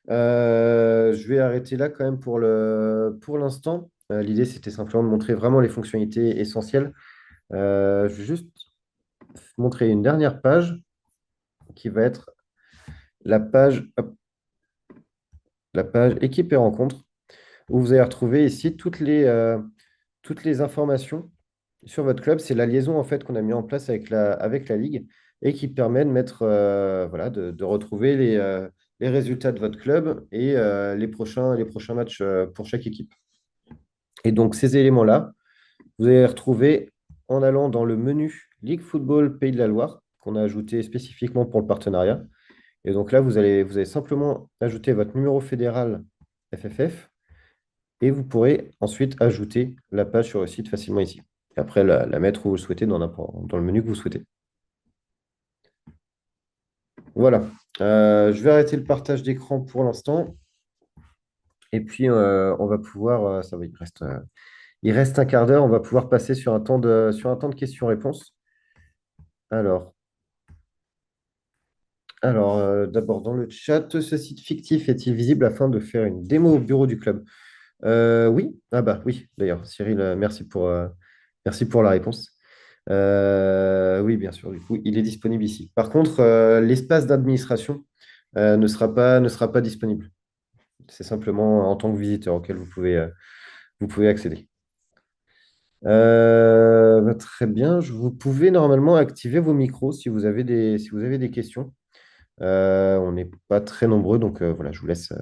[SPEAKER 1] Je vais arrêter là quand même pour l'instant. L'idée, c'était simplement de montrer vraiment les fonctionnalités essentielles. Je vais juste montrer une dernière page qui va être la page, hop, la page équipe et rencontres, où vous allez retrouver ici toutes les informations sur votre club. C'est la liaison en fait qu'on a mis en place avec la ligue et qui permet de mettre, voilà, de retrouver les résultats de votre club et les prochains matchs pour chaque équipe. Et donc, ces éléments-là, vous allez les retrouver en allant dans le menu Ligue Football Pays de la Loire, qu'on a ajouté spécifiquement pour le partenariat. Et donc là, vous allez simplement ajouter votre numéro fédéral FFF et vous pourrez ensuite ajouter la page sur le site facilement ici. Et après, la mettre où vous le souhaitez dans le menu que vous souhaitez. Voilà. Je vais arrêter le partage d'écran pour l'instant. Et puis, on va pouvoir, ça va, il reste un quart d'heure, on va pouvoir passer sur un temps de questions-réponses. Alors, d'abord, dans le chat, ce site fictif est-il visible afin de faire une démo au bureau du club? Oui, ah bah oui, d'ailleurs, Cyril, merci pour la réponse. Oui, bien sûr, du coup, il est disponible ici. Par contre, l'espace d'administration ne sera pas disponible. C'est simplement en tant que visiteur auquel vous pouvez accéder. Bah, très bien, vous pouvez normalement activer vos micros si vous avez des questions. On n'est pas très nombreux, donc voilà, je vous laisse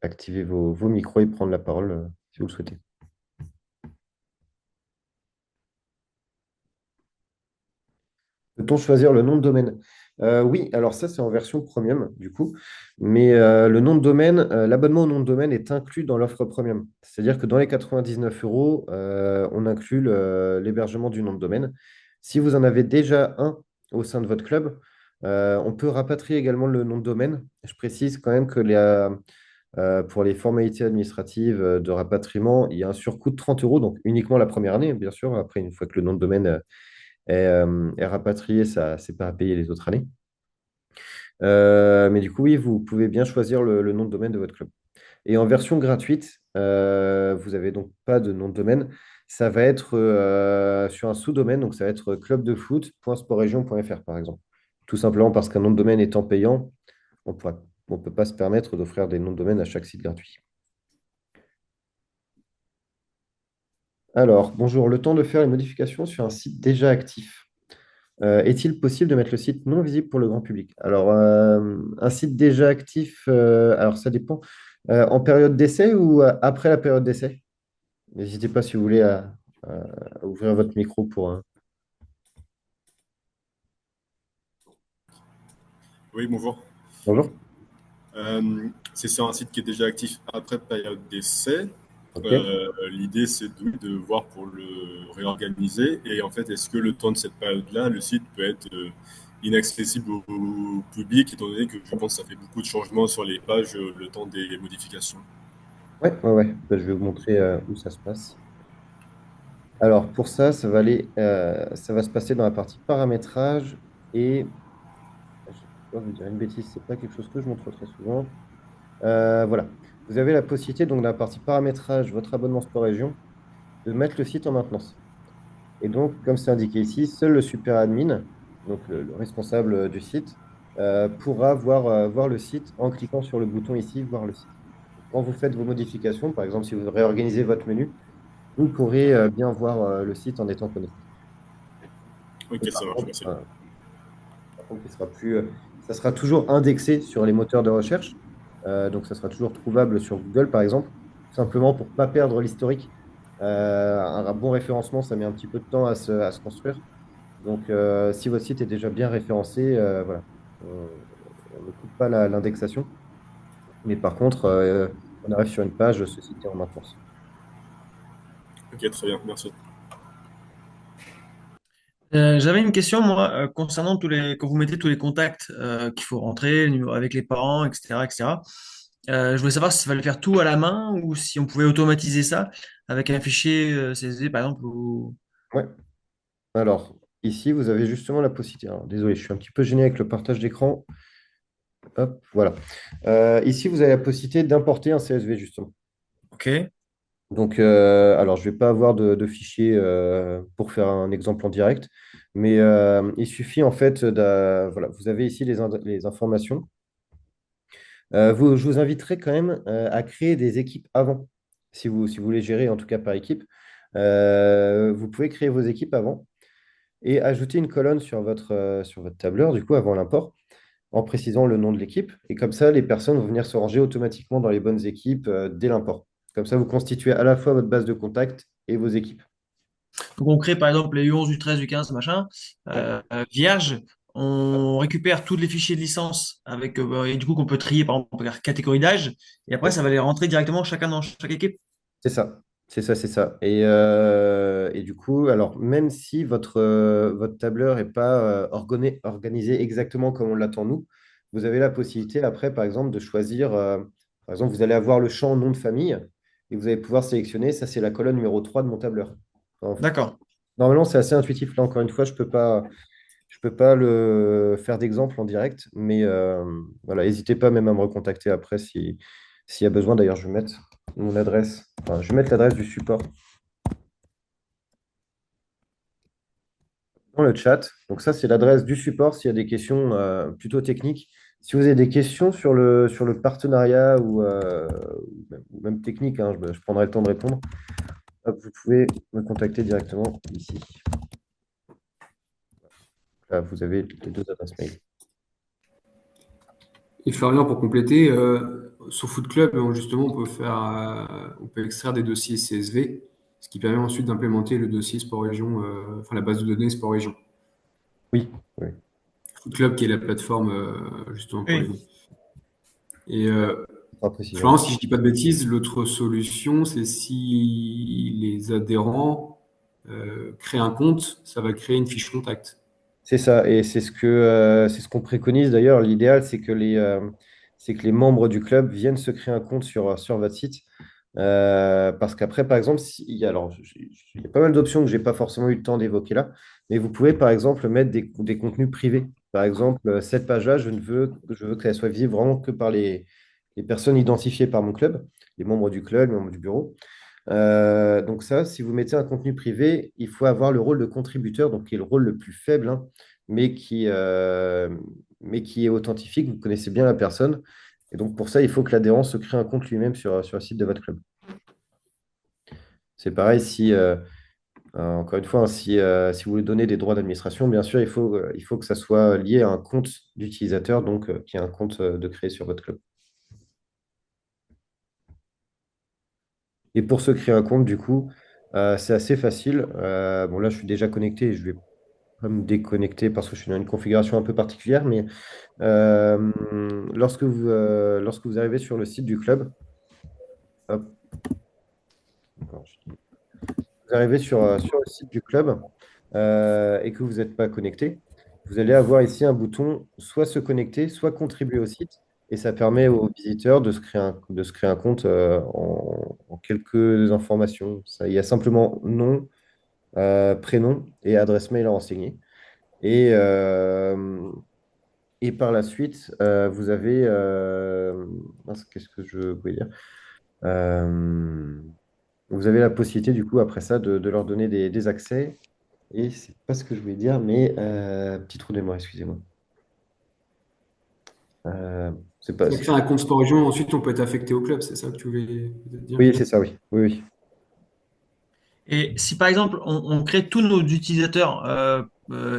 [SPEAKER 1] activer vos micros et prendre la parole si vous le souhaitez. Peut-on choisir le nom de domaine? Oui, alors ça, c'est en version premium, du coup. Mais le nom de domaine, l'abonnement au nom de domaine est inclus dans l'offre premium. C'est-à-dire que dans les 99 euros, on inclut l'hébergement du nom de domaine. Si vous en avez déjà un au sein de votre club. On peut rapatrier également le nom de domaine. Je précise quand même que pour les formalités administratives de rapatriement, il y a un surcoût de 30 euros, donc uniquement la première année, bien sûr. Après, une fois que le nom de domaine est rapatrié, ça, c'est pas à payer les autres années. Mais du coup, oui, vous pouvez bien choisir le nom de domaine de votre club. Et en version gratuite, vous n'avez donc pas de nom de domaine. Ça va être sur un sous-domaine, donc ça va être clubdefoot.sportregion.fr par exemple. Tout simplement parce qu'un nom de domaine étant payant, on ne peut pas se permettre d'offrir des noms de domaine à chaque site gratuit. Alors, bonjour, le temps de faire une modification sur un site déjà actif. Est-il possible de mettre le site non visible pour le grand public? Alors, un site déjà actif, alors ça dépend. En période d'essai ou après la période d'essai? N'hésitez pas si vous voulez à ouvrir votre micro pour.
[SPEAKER 3] Oui, bonjour.
[SPEAKER 1] Bonjour.
[SPEAKER 3] C'est sur un site qui est déjà actif après période d'essai.
[SPEAKER 1] OK.
[SPEAKER 3] L'idée, c'est de voir pour le réorganiser. Et en fait, est-ce que le temps de cette période-là, le site peut être inaccessible au public, étant donné que je pense que ça fait beaucoup de changements sur les pages le temps des modifications.
[SPEAKER 1] Ouais, ouais, ouais. Bah, je vais vous montrer où ça se passe. Alors, pour ça, ça va se passer dans la partie paramétrage et je vais pas vous dire une bêtise, c'est pas quelque chose que je montre très souvent. Voilà. Vous avez la possibilité, donc, dans la partie paramétrage, votre abonnement Sport Région, de mettre le site en maintenance. Et donc, comme c'est indiqué ici, seul le super admin, donc le responsable du site, pourra voir le site en cliquant sur le bouton ici, voir le site. Quand vous faites vos modifications, par exemple, si vous réorganisez votre menu, vous pourrez bien voir le site en étant connecté.
[SPEAKER 3] Ok,
[SPEAKER 1] Et
[SPEAKER 3] ça marche, merci.
[SPEAKER 1] par contre, ça sera toujours indexé sur les moteurs de recherche. Donc, ça sera toujours trouvable sur Google, par exemple, tout simplement pour ne pas perdre l'historique. Un bon référencement, ça met un petit peu de temps à se construire. Donc, si votre site est déjà bien référencé, voilà, on ne coupe pas l'indexation. Mais par contre, on arrive sur une page, ce site est en maintenance.
[SPEAKER 3] Ok, très bien, merci.
[SPEAKER 4] J'avais une question, moi, concernant quand vous mettez tous les contacts qu'il faut rentrer, le numéro avec les parents, etc., etc. Je voulais savoir s'il fallait faire tout à la main ou si on pouvait automatiser ça avec un fichier CSV, par exemple.
[SPEAKER 1] Ouais. Alors, ici, vous avez justement la possibilité. Alors, désolé, je suis un petit peu gêné avec le partage d'écran. Hop, voilà. Ici, vous avez la possibilité d'importer un CSV, justement.
[SPEAKER 4] OK.
[SPEAKER 1] Donc, alors, je ne vais pas avoir de fichier pour faire un exemple en direct, mais il suffit en fait voilà, vous avez ici les informations. Je vous inviterai quand même à créer des équipes avant, si vous voulez gérer en tout cas par équipe. Vous pouvez créer vos équipes avant et ajouter une colonne sur votre tableur, du coup, avant l'import, en précisant le nom de l'équipe. Et comme ça, les personnes vont venir se ranger automatiquement dans les bonnes équipes dès l'import. Comme ça, vous constituez à la fois votre base de contact et vos équipes.
[SPEAKER 4] Donc, on crée, par exemple, les U11, U13, U15, machin,
[SPEAKER 1] Ouais.
[SPEAKER 4] vierge. On récupère tous les fichiers de licence avec, et du coup, qu'on peut trier, par exemple, par catégorie d'âge. Et après,
[SPEAKER 1] Ouais.
[SPEAKER 4] ça va les rentrer directement chacun dans chaque équipe.
[SPEAKER 1] C'est ça, c'est ça, c'est ça. Et du coup, alors même si votre tableur n'est pas organisé exactement comme on l'attend nous, vous avez la possibilité après, par exemple, de choisir, par exemple, vous allez avoir le champ nom de famille et vous allez pouvoir sélectionner, ça c'est la colonne numéro 3 de mon tableur. Enfin,
[SPEAKER 4] D'accord.
[SPEAKER 1] normalement, c'est assez intuitif. Là, encore une fois, je peux pas le faire d'exemple en direct, mais voilà, n'hésitez pas même à me recontacter après s'il y a besoin. D'ailleurs, je vais mettre mon adresse, enfin, je vais mettre l'adresse du support dans le chat. Donc ça, c'est l'adresse du support s'il y a des questions plutôt techniques. Si vous avez des questions sur le partenariat ou même technique, hein, je prendrai le temps de répondre. Hop, vous pouvez me contacter directement ici. Là, vous avez les deux adresses mail.
[SPEAKER 2] Et Florian, pour compléter, sur Foot Club, justement, on peut extraire des dossiers CSV, ce qui permet ensuite d'implémenter le dossier Sport Région, enfin la base de données Sport Région.
[SPEAKER 1] Oui, oui,
[SPEAKER 2] Foot Club, qui est la plateforme justement pour les
[SPEAKER 4] Oui.
[SPEAKER 2] dons. Et
[SPEAKER 1] pas précision.
[SPEAKER 2] Florent, si je dis pas de bêtises, l'autre solution, c'est si les adhérents créent un compte, ça va créer une fiche contact.
[SPEAKER 1] C'est ça, et c'est ce qu'on préconise d'ailleurs. L'idéal, c'est que les membres du club viennent se créer un compte sur votre site. Parce qu'après, par exemple, il y a pas mal d'options que je n'ai pas forcément eu le temps d'évoquer là, mais vous pouvez par exemple mettre des contenus privés. Par exemple, cette page-là, je veux qu'elle soit visible vraiment que par les personnes identifiées par mon club, les membres du club, les membres du bureau. Donc ça, si vous mettez un contenu privé, il faut avoir le rôle de contributeur, donc qui est le rôle le plus faible, hein, mais mais qui est authentifique. Vous connaissez bien la personne. Et donc pour ça, il faut que l'adhérent se crée un compte lui-même sur le site de votre club. C'est pareil si, encore une fois, hein, si vous voulez donner des droits d'administration, bien sûr, il faut que ça soit lié à un compte d'utilisateur, donc qui est un compte de créer sur votre club. Et pour se créer un compte, du coup, c'est assez facile. Bon, là, je suis déjà connecté et je vais pas me déconnecter parce que je suis dans une configuration un peu particulière, mais euh, lorsque vous arrivez sur le site du club, hop, attends, vous arrivez sur le site du club et que vous n'êtes pas connecté, vous allez avoir ici un bouton soit se connecter, soit contribuer au site. Et ça permet aux visiteurs de se créer un compte en quelques informations. Il y a simplement nom, prénom et adresse mail à renseigner. Et, euh, et par la suite, vous avez... mince, qu'est-ce que je voulais dire? Euh, Vous avez la possibilité, du coup, après ça, de leur donner des accès. Et c'est pas ce que je voulais dire, mais petit trou de mémoire, excusez-moi. Euh, c'est pas,
[SPEAKER 2] Tu vas
[SPEAKER 1] c'est-
[SPEAKER 2] créer un compte sport région, ensuite on peut être affecté au club, c'est ça que tu voulais peut-être dire?
[SPEAKER 1] Oui, c'est ça, oui. Oui, oui.
[SPEAKER 4] Et si par exemple on crée tous nos utilisateurs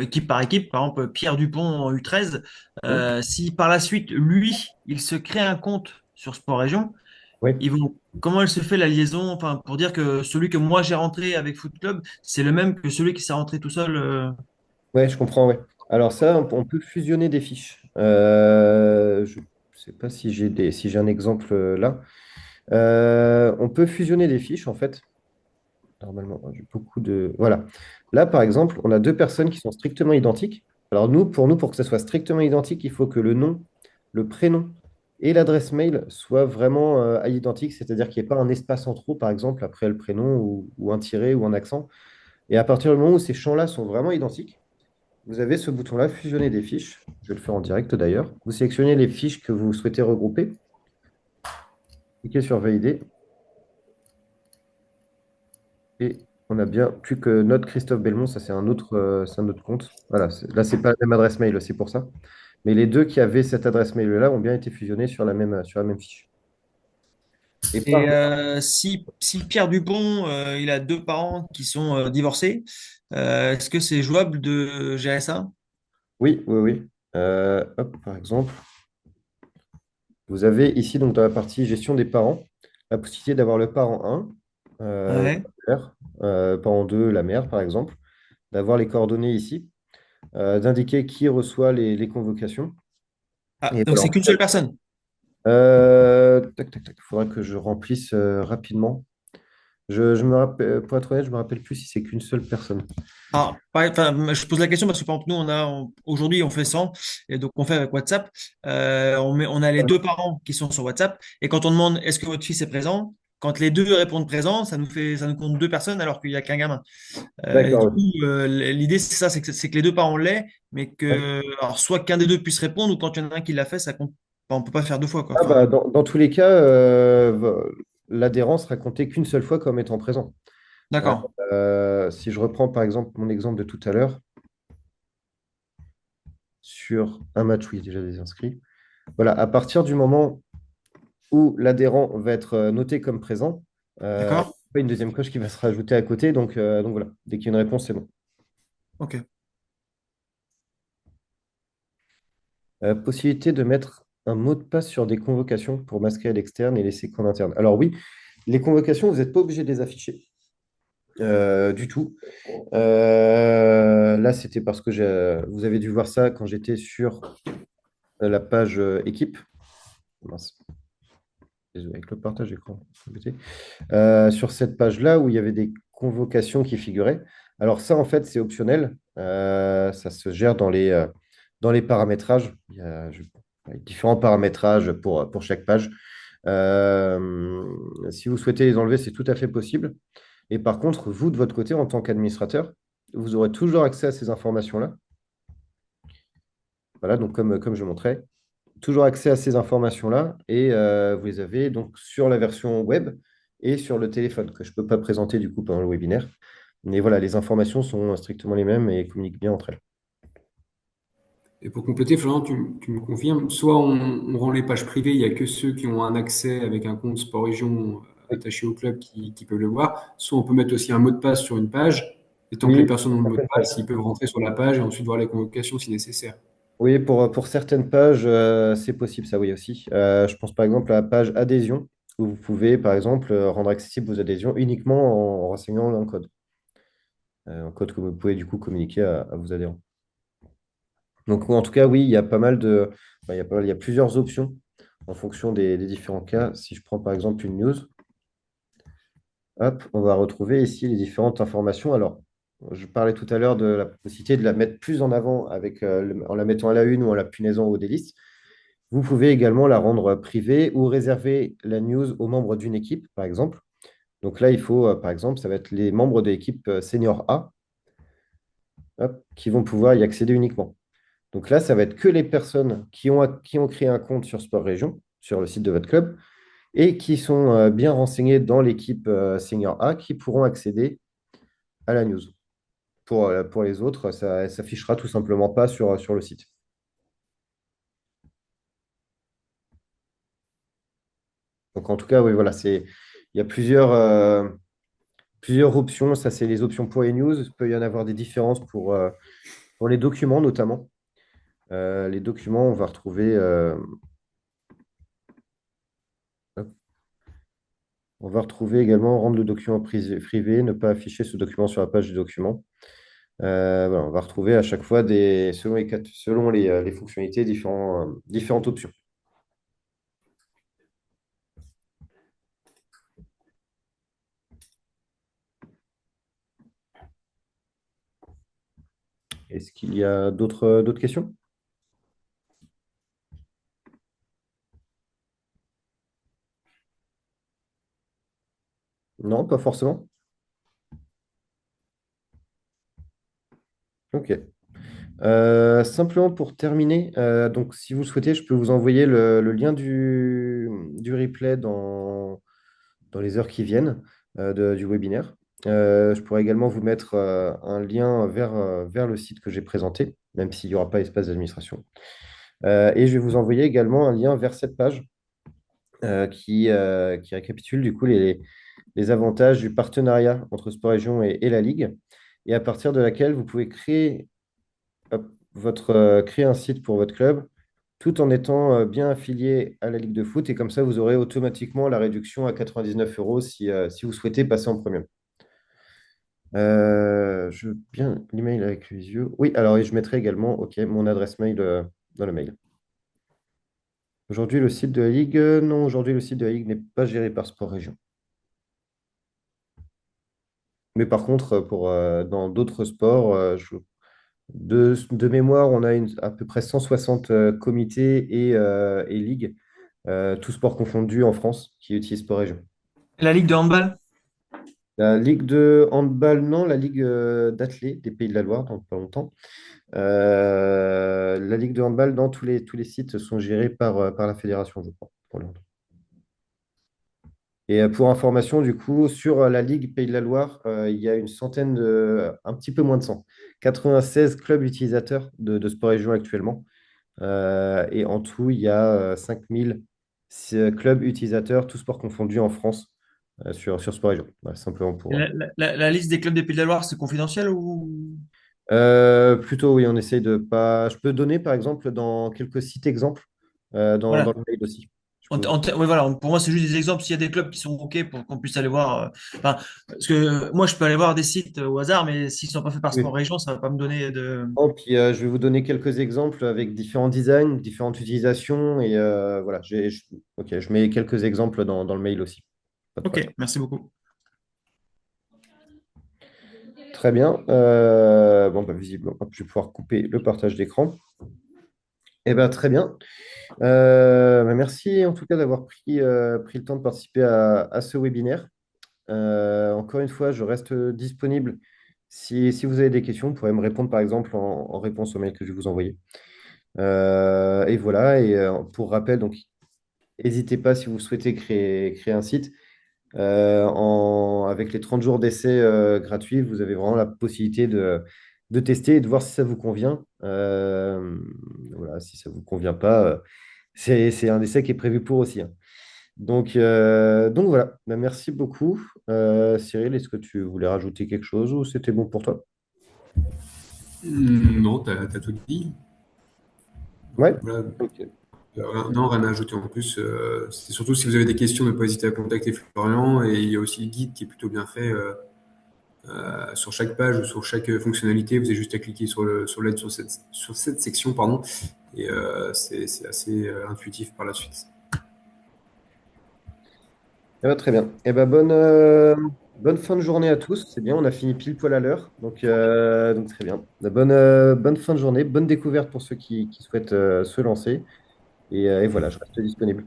[SPEAKER 4] équipe par équipe, par exemple Pierre Dupont en U13,
[SPEAKER 1] Hmm.
[SPEAKER 4] si par la suite lui il se crée un compte sur Sport Région,
[SPEAKER 1] Oui,
[SPEAKER 4] comment elle se fait la liaison, enfin pour dire que celui que moi j'ai rentré avec Foot Club, c'est le même que celui qui s'est rentré tout seul.
[SPEAKER 1] ouais, je comprends, ouais. Alors ça, on peut fusionner des fiches. Je ne sais pas si j'ai un exemple là. On peut fusionner des fiches, en fait. Normalement, j'ai beaucoup de... Voilà. Là, par exemple, on a deux personnes qui sont strictement identiques. Alors nous, pour que ça soit strictement identique, il faut que le nom, le prénom et l'adresse mail soient vraiment à l'identique, c'est-à-dire qu'il n'y ait pas un espace en trop, par exemple, après le prénom ou un tiret ou un accent. Et à partir du moment où ces champs-là sont vraiment identiques, vous avez ce bouton-là, fusionner des fiches. Je vais le faire en direct d'ailleurs. Vous sélectionnez les fiches que vous souhaitez regrouper, cliquez sur valider et on a bien plus que notre Christophe Belmont, ça c'est un autre compte. Voilà, là c'est pas la même adresse mail, c'est pour ça. Mais les deux qui avaient cette adresse mail-là ont bien été fusionnés sur la même fiche. Et par...
[SPEAKER 4] Et si Pierre Dupont il a deux parents qui sont divorcés, est-ce que c'est jouable de gérer ça?
[SPEAKER 1] Oui, oui, oui. Hop, par exemple, vous avez ici donc dans la partie gestion des parents la possibilité d'avoir le parent 1,
[SPEAKER 4] Ouais.
[SPEAKER 1] la mère, parent 2, la mère par exemple, d'avoir les coordonnées ici, d'indiquer qui reçoit les convocations.
[SPEAKER 4] Ah,
[SPEAKER 1] Et
[SPEAKER 4] donc
[SPEAKER 1] voilà.
[SPEAKER 4] c'est qu'une seule personne.
[SPEAKER 1] Tac, tac, tac. Il faudra que je remplisse rapidement. Je me rappelle, pour être honnête, je me rappelle plus si c'est qu'une seule personne.
[SPEAKER 4] Alors, enfin, je pose la question parce que par exemple, nous, aujourd'hui, on fait 100 et donc on fait avec WhatsApp. On a les deux parents qui sont sur WhatsApp et quand on demande est-ce que votre fils est présent, quand les deux répondent présent, ça nous compte deux personnes alors qu'il n'y a qu'un gamin. Et du
[SPEAKER 1] D'accord.
[SPEAKER 4] coup, l'idée, c'est ça, c'est que les deux parents l'aient, mais
[SPEAKER 1] Oui.
[SPEAKER 4] que, alors, soit qu'un des deux puisse répondre ou quand il y en a un qui l'a fait, ça compte. Enfin, on peut pas faire deux fois, quoi.
[SPEAKER 1] Ah bah,
[SPEAKER 4] Enfin,
[SPEAKER 1] dans tous les cas, l'adhérent sera compté qu'une seule fois comme étant présent. Euh,
[SPEAKER 4] d'accord.
[SPEAKER 1] si je reprends par exemple mon exemple de tout à l'heure, sur un match où il y a déjà des inscrits, voilà, à partir du moment où l'adhérent va être noté comme présent, il
[SPEAKER 4] D'accord?
[SPEAKER 1] n'y a pas une deuxième coche qui va se rajouter à côté. Donc voilà, dès qu'il y a une réponse, c'est bon.
[SPEAKER 4] Ok.
[SPEAKER 1] Possibilité de mettre un mot de passe sur des convocations pour masquer à l'externe et laisser qu'en interne. Alors oui, les convocations, vous n'êtes pas obligé de les afficher du tout. Là, c'était parce que vous avez dû voir ça quand j'étais sur la page équipe. Mince, désolé, avec le partage écran. Sur cette page-là où il y avait des convocation qui figurait. Alors ça, en fait, c'est optionnel. Ça se gère dans les paramétrages. Il y a différents paramétrages pour chaque page. Si vous souhaitez les enlever, c'est tout à fait possible. Et par contre, vous, de votre côté, en tant qu'administrateur, vous aurez toujours accès à ces informations-là. Voilà, donc comme je montrais, toujours accès à ces informations-là. Et vous les avez donc sur la version web et sur le téléphone, que je ne peux pas présenter du coup pendant le webinaire. Mais voilà, les informations sont strictement les mêmes et communiquent bien entre elles.
[SPEAKER 2] Et pour compléter, Florent, tu me confirmes, soit on rend les pages privées, il n'y a que ceux qui ont un accès avec un compte Sport Région
[SPEAKER 1] Oui,
[SPEAKER 2] attaché au club qui peuvent le voir, soit on peut mettre aussi un mot de passe sur une page, et tant que les
[SPEAKER 1] oui,
[SPEAKER 2] personnes ont le mot de
[SPEAKER 1] certaines pages.
[SPEAKER 2] passe, ils peuvent rentrer sur la page et ensuite voir les convocations si nécessaire.
[SPEAKER 1] Oui, pour certaines pages, c'est possible, ça oui aussi. Je pense par exemple à la page adhésion, où vous pouvez par exemple rendre accessibles vos adhésions uniquement en renseignant un code que vous pouvez du coup communiquer à vos adhérents. Donc en tout cas, oui, il y a pas mal de, enfin, il y a plusieurs options en fonction des différents cas. Si je prends par exemple une news, hop, on va retrouver ici les différentes informations. Alors, je parlais tout à l'heure de la possibilité de la mettre plus en avant en la mettant à la une ou en la punaisant au délice. Vous pouvez également la rendre privée ou réserver la news aux membres d'une équipe, par exemple. Donc là, il faut, par exemple, ça va être les membres de l'équipe senior A, hop, qui vont pouvoir y accéder uniquement. Donc là, ça va être que les personnes qui ont créé un compte sur Sport Région, sur le site de votre club, et qui sont bien renseignées dans l'équipe senior A, qui pourront accéder à la news. Pour les autres, ça ne s'affichera tout simplement pas sur le site. Donc en tout cas, oui, voilà, il y a plusieurs options. Ça, c'est les options pour les news. Il peut y en avoir des différences pour les documents, notamment. Les documents, on va retrouver, hop, on va retrouver également rendre le document privé, ne pas afficher ce document sur la page du document. Voilà, on va retrouver à chaque fois, selon les fonctionnalités, différentes options. Est-ce qu'il y a d'autres questions? Non, pas forcément. Ok. Simplement pour terminer, donc si vous le souhaitez, je peux vous envoyer le lien du replay dans les heures qui viennent du webinaire. Je pourrais également vous mettre un lien vers le site que j'ai présenté, même s'il n'y aura pas espace d'administration. Et je vais vous envoyer également un lien vers cette page qui récapitule du coup les avantages du partenariat entre Sport Région et la Ligue, et à partir de laquelle vous pouvez hop, créer un site pour votre club tout en étant bien affilié à la Ligue de foot. Et comme ça, vous aurez automatiquement la réduction à 99 euros si vous souhaitez passer en premium. Je veux bien l'email avec les yeux. Oui, alors je mettrai également mon adresse mail dans le mail. Aujourd'hui, le site de la Ligue, non, aujourd'hui, le site de la Ligue n'est pas géré par Sport Région. Mais par contre, dans d'autres sports, de mémoire, on a à peu près 160 comités et ligues, tous sports confondus en France, qui utilisent Sport Région.
[SPEAKER 4] La Ligue de handball?
[SPEAKER 1] La Ligue de handball, non, la Ligue d'athlé des Pays de la Loire, dans pas longtemps. La Ligue de handball, dans tous les sites sont gérés par la fédération, je crois, pour le moment. Et pour information, du coup, sur la Ligue Pays de la Loire, il y a un petit peu moins de 100, 96 clubs utilisateurs de Sport Région actuellement. Et en tout, il y a 5000 clubs utilisateurs, tous sports confondus en France, sur Sport Région. Voilà, simplement pour.
[SPEAKER 4] La liste des clubs des Pays de la Loire, c'est confidentiel ou?
[SPEAKER 1] Plutôt, oui, on essaye de pas. Je peux donner, par exemple, dans quelques sites exemples, dans
[SPEAKER 4] Voilà.
[SPEAKER 1] le mail aussi.
[SPEAKER 4] Ouais, voilà, pour moi, c'est juste des exemples. S'il y a des clubs qui sont OK pour qu'on puisse aller voir. Enfin, parce que moi, je peux aller voir des sites au hasard, mais s'ils ne sont pas faits par Sport
[SPEAKER 1] Oui.
[SPEAKER 4] Région, ça ne va pas me donner de.
[SPEAKER 1] Oh, puis, je vais vous donner quelques exemples avec différents designs, différentes utilisations. Et voilà, ok, je mets quelques exemples dans le mail aussi. Pas de
[SPEAKER 4] OK,
[SPEAKER 1] problème.
[SPEAKER 4] merci beaucoup.
[SPEAKER 1] Très bien. Bon, bah, visiblement, hop, je vais pouvoir couper le partage d'écran. Eh ben, très bien. Bah, merci en tout cas d'avoir pris le temps de participer à ce webinaire. Encore une fois, je reste disponible. Si vous avez des questions, vous pourrez me répondre par exemple en réponse au mail que je vais vous envoyer. Et voilà, et pour rappel, donc n'hésitez pas si vous souhaitez créer un site. Avec les 30 jours d'essai gratuits, vous avez vraiment la possibilité de tester et de voir si ça vous convient. Voilà, si ça ne vous convient pas, c'est un essai qui est prévu pour aussi, hein. Donc voilà. Bah, merci beaucoup. Cyril, est-ce que tu voulais rajouter quelque chose ou c'était bon pour toi?
[SPEAKER 2] Non, tu as tout dit.
[SPEAKER 1] Ouais.
[SPEAKER 2] Voilà.
[SPEAKER 1] Ok.
[SPEAKER 2] Non, rien à ajouter en plus. C'est surtout si vous avez des questions, ne pas hésiter à contacter Florian. Et il y a aussi le guide qui est plutôt bien fait. Sur chaque page ou sur chaque fonctionnalité, vous avez juste à cliquer sur l'aide sur cette section, pardon, et c'est assez intuitif par la suite.
[SPEAKER 1] Eh ben, très bien. Eh ben, bonne fin de journée à tous. C'est bien, on a fini pile poil à l'heure. Donc très bien. Bonne fin de journée, bonne découverte pour ceux qui souhaitent se lancer. Et voilà, je reste disponible.